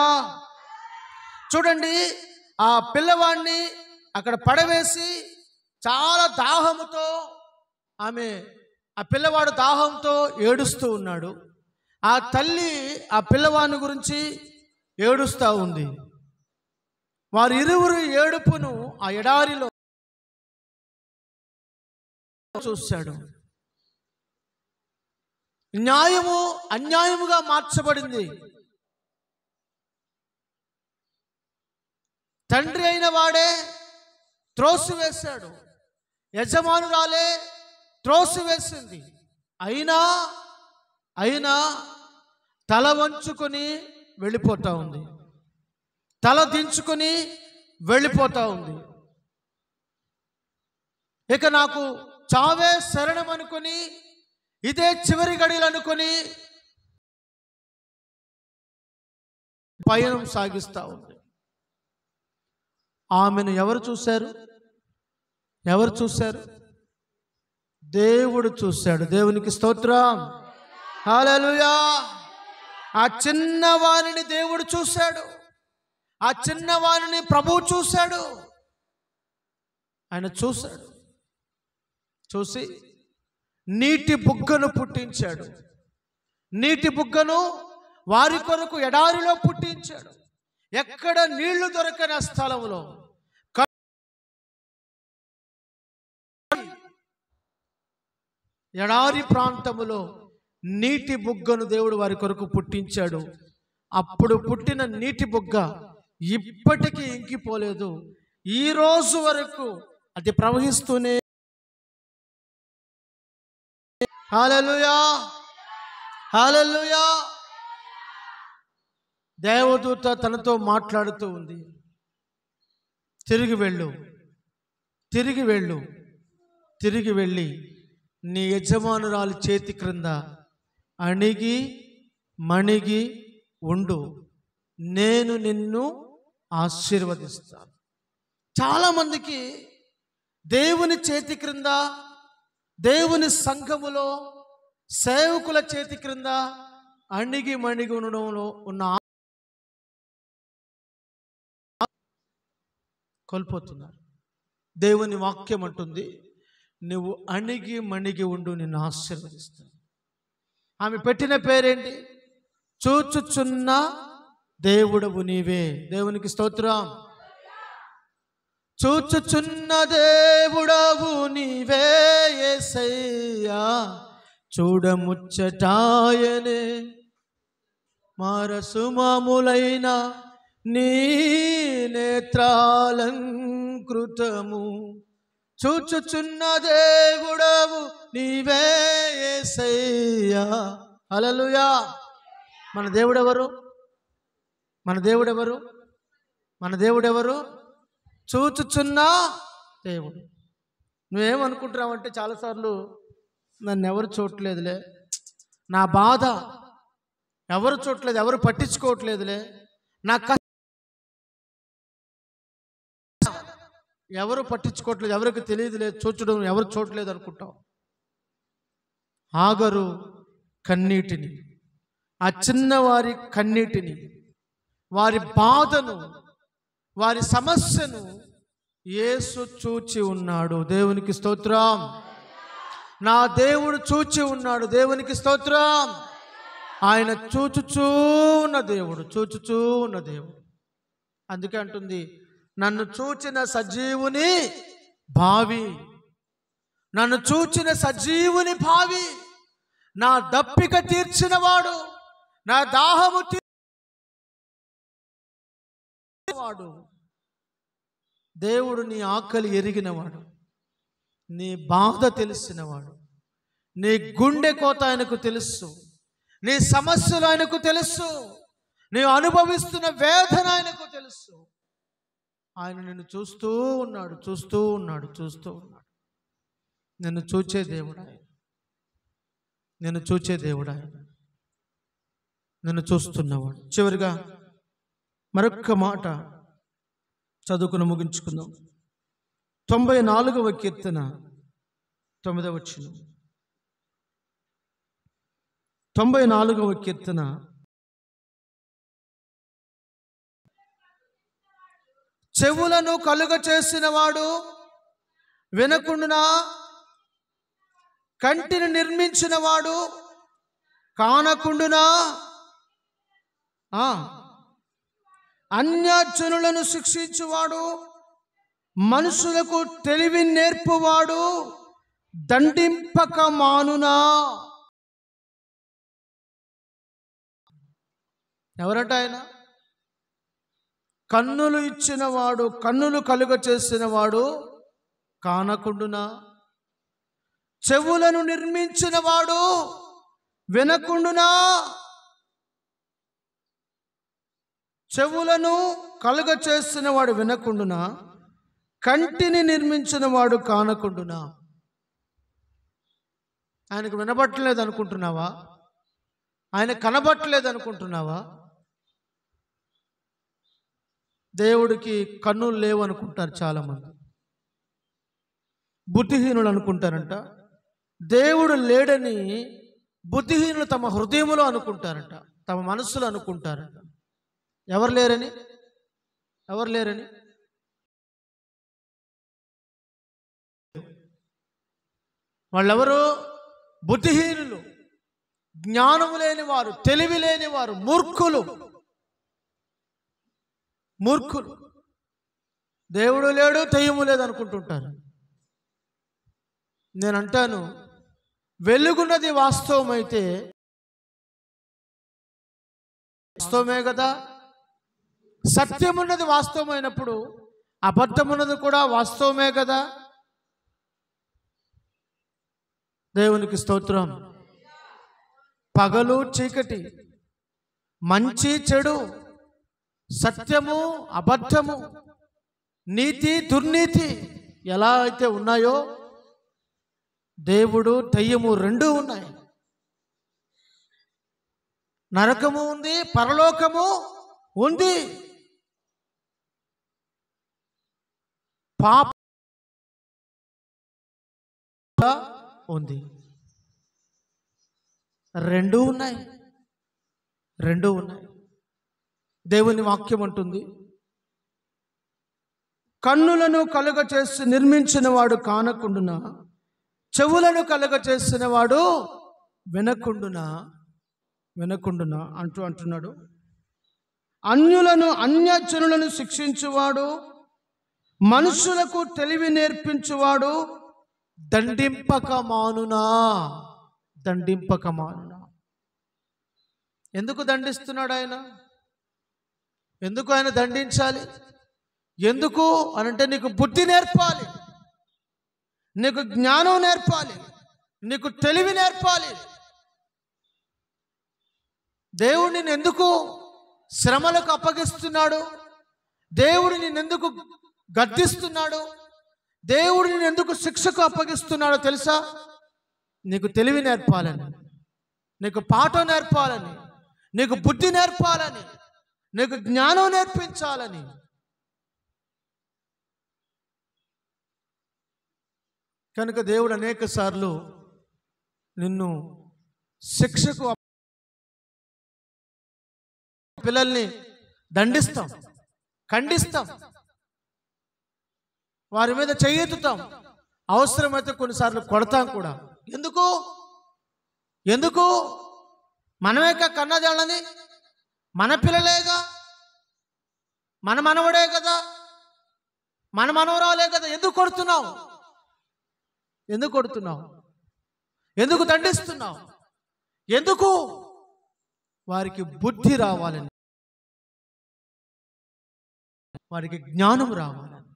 చూడండి, ఆ పిల్లవాడిని అక్కడ పడవేసి చాలా దాహముతో ఆ పిల్లవాడు దాహంతో ఏడుస్తూ ఉన్నాడు. ఆ తల్లి ఆ పిల్లవాడిని గురించి ఏడుస్తూ ఉంది. వారి ఇరువురు ఏడుపును ఆ ఎడారిలో చూశాడు. న్యాయము అన్యాయముగా మార్చబడింది. తండ్రి అయిన వాడే త్రోసివేశాడు, యజమానురాలే త్రోసివేసింది. అయినా తల వంచుకొని వెళ్ళిపోతూ ఉంది, తల దించుకొని వెళ్ళిపోతూ ఉంది. ఇక నాకు చావే శరణం అనుకొని, ఇదే చివరి గడియలు అనుకొని పయనం సాగిస్తూ ఉంది. ఆమెను ఎవరు చూశారు? దేవుడు చూశాడు. దేవునికి స్తోత్రం, హల్లెలూయా. ఆ చిన్నవాణిని దేవుడు చూశాడు. ఆ చిన్నవాణిని ప్రభువు చూశాడు. ఆయన చూసి నీటి బుగ్గను పుట్టించాడు. నీటి బుగ్గను వారి కొరకు ఎడారిలో పుట్టించాడు. ఎక్కడ నీళ్లు దొరకని స్థలంలో, ఎడారి ప్రాంతములో నీటి బుగ్గను దేవుడు వారి కొరకు పుట్టించాడు. అప్పుడు పుట్టిన నీటి బుగ్గ ఇప్పటికీ ఇంకిపోలేదు. ఈ రోజు వరకు అది ప్రవహిస్తూనే. హల్లెలూయా, హల్లెలూయా. దేవదూత తనతో మాట్లాడుతూ ఉంది, తిరిగి వెళ్ళు. తిరిగి వెళ్ళి నీ యజమానురాలి చేతి క్రింద అణిగి మణిగి ఉండు, నేను నిన్ను ఆశీర్వదిస్తాను. చాలామందికి దేవుని చేతి క్రింద, దేవుని సంఘములో సేవకుల చేతి క్రింద అణిగి మణిగి ఉండడంలో ఉన్న కోల్పోతున్నారు. దేవుని వాక్యం అంటుంది, నువ్వు అణిగి మణిగి ఉండు, నిన్ను ఆశీర్వదిస్తాను. ఆమె పెట్టిన పేరేంటి? చూచుచున్న దేవుడవు నీవే. దేవునికి స్తోత్రం. చూచుచున్న దేవుడవు నీవే యేసయ్యా, చూడముచ్చటాయనే మారసుమాములైన నీ నేత్రాలంకృతము. చూచుచున్న దేవుడవు నీవే యేసయ్యా. హల్లెలూయా. మన దేవుడెవరు? మన దేవుడెవరు? మన దేవుడెవరు? చూచుచున్న దేవుడు. నువ్వేమనుకుంటున్నావంటే, చాలాసార్లు నన్ను ఎవరు చూడట్లేదులే, నా బాధ ఎవరు చూడట్లేదు, ఎవరు పట్టించుకోవట్లేదులే, నా ఎవరు పట్టించుకోవట్లేదు, ఎవరికి తెలియదులే, చూచడం ఎవరు చూడలేదు అనుకుంటావు. హాగరు కన్నీటిని, ఆ చిన్నవారి కన్నీటిని, వారి బాధను, వారి సమస్యను యేసు చూచి ఉన్నాడు. దేవునికి స్తోత్రం. నా దేవుడు చూచి ఉన్నాడు. దేవునికి స్తోత్రం. ఆయన చూచుచూ ఉన్న దేవుడు, చూచుచూ ఉన్న దేవుడు. అందుకే అంటుంది, నన్ను చూచిన సజీవుని భావి, నన్ను చూచిన సజీవుని భావి, నా దప్పిక తీర్చినవాడు, నా దాహము తీర్చినవాడు. దేవుడు నీ ఆకలి ఎరిగినవాడు, నీ బాధ తెలిసినవాడు, నీ గుండె కోత ఆయనకు తెలుసు, నీ సమస్యలు ఆయనకు తెలుసు, నీ అనుభవిస్తున్న వేదన ఆయనకు తెలుసు. ఆయన నిన్ను చూస్తూ ఉన్నాడు, చూస్తూ ఉన్నాడు, చూస్తూ ఉన్నాడు. నిన్ను చూచే దేవుడు ఆయన, నిన్ను చూచే దేవుడు ఆయన, నిన్ను చూస్తున్నవాడు. చివరిగా మరొక్క మాట చదువుకుని ముగించుకుందాం. 94వ కీర్తన 9వ వచనం. 94వ కీర్తన చెవులను కలుగ చేసిన వాడు వినకుండునా, కంటిని నిర్మించిన వాడు కానకుండునా, అన్యజనులను శిక్షించువాడు, మనుషులకు తెలివి నేర్పువాడు దండింపక మానునా. ఎవరట ఆయన? కన్నులు ఇచ్చినవాడు, కన్నులు కలుగ చేసినవాడు కానకుండునా, చెవులను నిర్మించినవాడు వినకుండునా, చెవులను కలుగ చేసినవాడు వినకుండునా, కంటిని నిర్మించిన వాడు కానకుండునా. ఆయనకు వినబట్టలేదు అనుకుంటున్నావా? ఆయన కనబట్టలేదు అనుకుంటున్నావా? దేవుడికి కన్నులు లేవు అనుకుంటారు చాలామంది. బుద్ధిహీనులు అనుకుంటారంట. దేవుడు లేడని బుద్ధిహీనులు తమ హృదయంలో అనుకుంటారంట, తమ మనస్సులో అనుకుంటారంట. ఎవరు లేరని? ఎవరు లేరని? వాళ్ళెవరు? బుద్ధిహీనులు, జ్ఞానము లేని వారు, తెలివి లేని వారు, మూర్ఖులు. మూర్ఖులు దేవుడు లేడు, దెయ్యము లేదు అనుకుంటుంటారు. నేను అంటాను, వెలుగున్నది వాస్తవమైతే వాస్తవమే కదా. సత్యమున్నది వాస్తవమైనప్పుడు అబద్ధమున్నది కూడా వాస్తవమే కదా. దేవునికి స్తోత్రం. పగలు చీకటి, మంచి చెడు, సత్యము అబద్ధము, నీతి దుర్నీతి ఎలా అయితే ఉన్నాయో దేవుడు దయ్యము రెండూ ఉన్నాయి. నరకము ఉంది, పరలోకము ఉంది. పాప ఉంది. రెండూ ఉన్నాయి. దేవుని వాక్యం అంటుంది, కన్నులను కలుగ చేసి నిర్మించిన వాడు కానకుండునా, చెవులను కలుగ చేసిన వాడు వినకుండునా అంటున్నాడు. అన్యులను అన్యజనులను శిక్షించువాడు, మనుషులకు తెలివి నేర్పించువాడు దండింపక మానునా. ఎందుకు దండిస్తున్నాడు ఆయన? ఎందుకు ఆయన దండించాలి? ఎందుకు అనంటే నీకు బుద్ధి నేర్పాలి, నీకు జ్ఞానం నేర్పాలి, నీకు తెలివి నేర్పాలి. దేవుడు నిన్ను ఎందుకు శ్రమలకు అప్పగిస్తున్నాడు? దేవుడు నిన్ను ఎందుకు గద్దిస్తున్నాడు? దేవుడు నిన్ను ఎందుకు శిక్షకు అప్పగిస్తున్నాడో తెలుసా? నీకు తెలివి నేర్పాలని, నీకు పాఠం నేర్పాలని, నీకు బుద్ధి నేర్పాలని, నీకు జ్ఞానం నేర్పించాలని. కనుక దేవుడు అనేక సార్లు నిన్ను శిక్షకు, పిల్లల్ని దండిస్తాం, ఖండిస్తాం, వారి మీద చెయ్యెత్తుతాం, అవసరమైతే కొన్నిసార్లు కొడతాం కూడా. ఎందుకు మనమేక కన్నదేళ్ళని, మన పిల్లలేగా, మన మనవడే కదా, మన మనవరాలే కదా. ఎందుకు కొడుతున్నావు? ఎందుకు దండిస్తున్నావు? ఎందుకు? వారికి బుద్ధి రావాలని, వారికి జ్ఞానం రావాలని.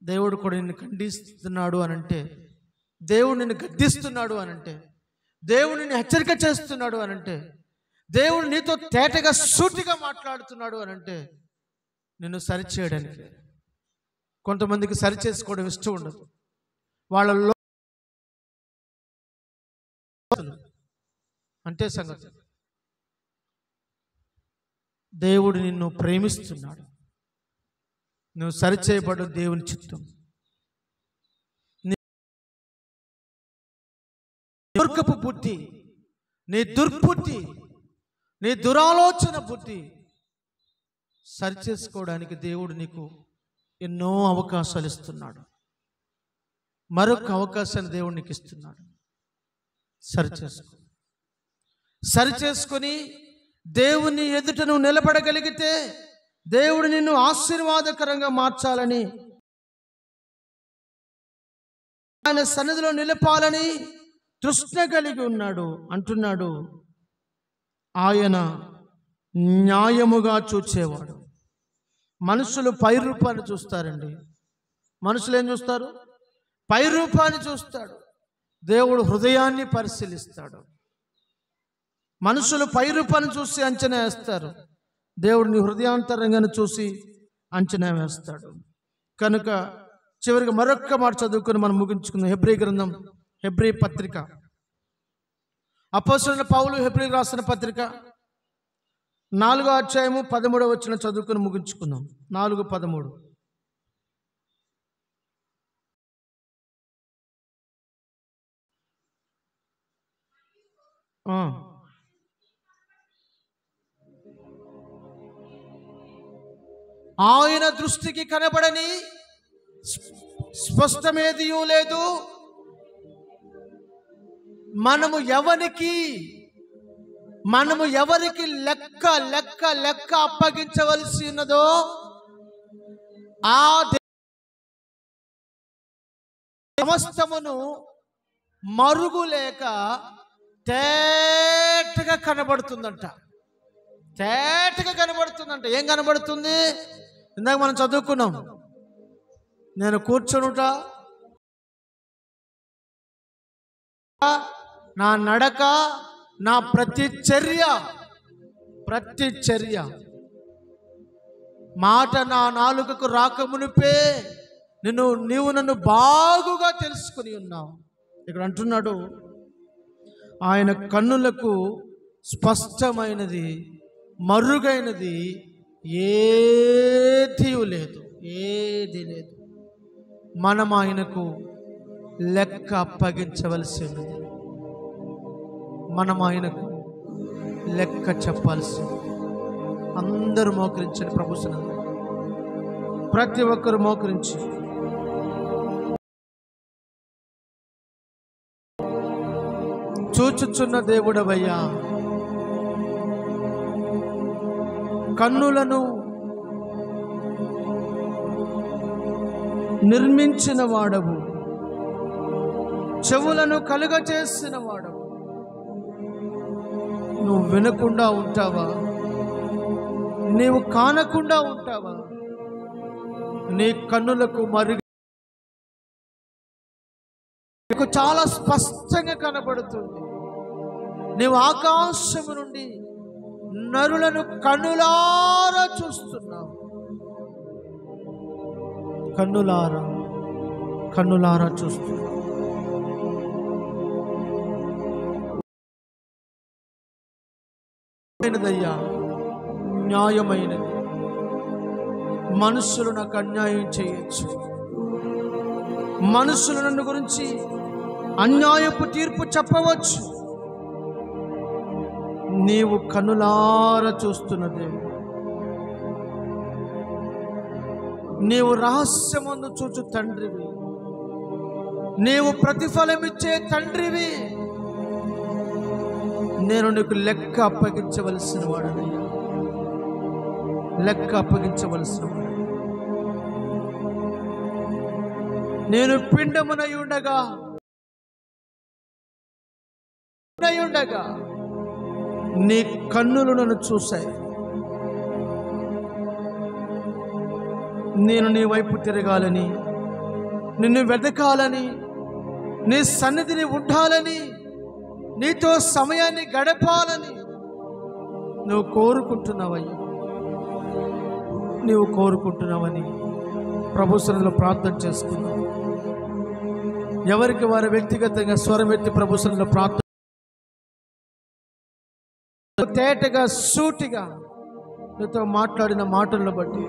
దేవుడు కూడా నిన్ను ఖండిస్తున్నాడు అనంటే, దేవుడు నిన్ను గద్దిస్తున్నాడు అనంటే, దేవుడు నిన్ను హెచ్చరిక చేస్తున్నాడు అనంటే, దేవుడు నీతో తేటగా సూటిగా మాట్లాడుతున్నాడు అనంటే నిన్ను సరిచేయడానికి. కొంతమందికి సరి చేసుకోవడం ఇష్టం ఉండదు. వాళ్ళలో అంటే సంగతి. దేవుడు నిన్ను ప్రేమిస్తున్నాడు. నువ్వు సరిచేయబడు దేవుని చిత్తం. దుర్గపు బుద్ధి, నీ దుర్బుద్ధి, నీ దురాలోచన బుద్ధి సరిచేసుకోవడానికి దేవుడు నీకు ఎన్నో అవకాశాలు ఇస్తున్నాడు. మరొక అవకాశాన్ని దేవుడు నీకు ఇస్తున్నాడు. సరిచేసుకొని దేవుని ఎదుట నువ్వు నిలబడగలిగితే దేవుడు నిన్ను ఆశీర్వాదకరంగా మార్చాలని, ఆయన సన్నిధిలో నిలపాలని తృష్ణ కలిగి ఉన్నాడు. అంటున్నాడు, ఆయన న్యాయముగా చూచేవాడు. మనుషులు పై రూపాన్ని చూస్తారండి. మనుషులు ఏం చూస్తారు? పై రూపాన్ని చూస్తాడు. దేవుడు హృదయాన్ని పరిశీలిస్తాడు. మనుషులు పై రూపాన్ని చూసి అంచనా వేస్తారు. దేవుడు నీ హృదయాంతరంగాను చూసి అంచనా వేస్తాడు. కనుక చివరికి మరొక్క మాట చదువుకొని మనం ముగించుకుందాం. హెబ్రీ పత్రిక, అపోస్తలుడైన పౌలు హెబ్రీ రాసిన పత్రిక 4వ అధ్యాయము 13వ వచనం చదువుకొని ముగించుకుందాం. 4:13. ఆయన దృష్టికి కనబడని స్పష్టమేదియూ లేదు. మనము ఎవరికి లెక్క అప్పగించవలసి ఉన్నదో ఆ సమస్తమును మరుగు లేక తేటగా కనబడుతుందంట. ఏం కనబడుతుంది? ఇందాక మనం చదువుకున్నాం. నేను కూర్చొనుట, నా నడక, నా ప్రతి చర్య మాట నా నాలుకకు రాకమునిపే నీవు నన్ను బాగుగా తెలుసుకుని ఉన్నావు. ఇక్కడ అంటున్నాడు, ఆయన కన్నులకు స్పష్టమైనది మరుగైనది ఏదీ లేదు, ఏది లేదు. మనం ఆయనకు లెక్క అప్పగించవలసి ఉన్నది. మనం ఆయనకు లెక్క చెప్పాల్సి. అందరూ మోకరించండి ప్రభు సన్నిధిలో. ప్రతి ఒక్కరు మోకరించి చూచుచున్న దేవుడవయ్యా, కన్నులను నిర్మించిన వాడవు, చెవులను కలుగజేసిన వాడవు. నువ్వు వినకుండా ఉంటావా? నీవు కానకుండా ఉంటావా? నీ కన్నులకు మరుగు చాలా స్పష్టంగా కనబడుతుంది. నీవు ఆకాశము నుండి నరులను కన్నులారా చూస్తున్నావు. కన్నులారా కన్నులారా చూస్తున్నావు. న్యాయమైనదయ్యా, న్యాయమైనది. మనుషులు నాకు అన్యాయం చేయొచ్చు, మనుషులు నన్ను గురించి అన్యాయపు తీర్పు చెప్పవచ్చు. నీవు కన్నులారా చూస్తున్న దేవుడు. నీవు రహస్యమందు చూచు తండ్రివి. నీవు ప్రతిఫలమిచ్చే తండ్రివి. నేను నీకు లెక్క అప్పగించవలసిన వాడనయ్యా, లెక్క అప్పగించవలసిన వాడు. నేను పిండమునై ఉండగా నీ కన్నులు నన్ను చూశాయి. నేను నీ వైపు తిరగాలని, నిన్ను వెతకాలని, నీ సన్నిధిని ఉండాలని, నీతో సమయాన్ని గడపాలని నువ్వు కోరుకుంటున్నావయ్యా. నీవు కోరుకుంటున్నావని ప్రభు సన్నిధిలో ప్రార్థన చేసుకున్నావు. ఎవరికి వారి వ్యక్తిగతంగా స్వరమెత్తి ప్రభు సన్నిధిలో ప్రార్థన, తేటగా సూటిగా నీతో మాట్లాడిన మాటలను బట్టి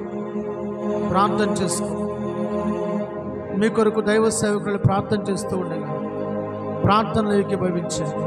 ప్రార్థన చేసుకో. మీ కొరకు దైవ సేవకులు ప్రార్థన చేస్తూ ఉండగా ప్రార్థనలు ఏకీభవించారు.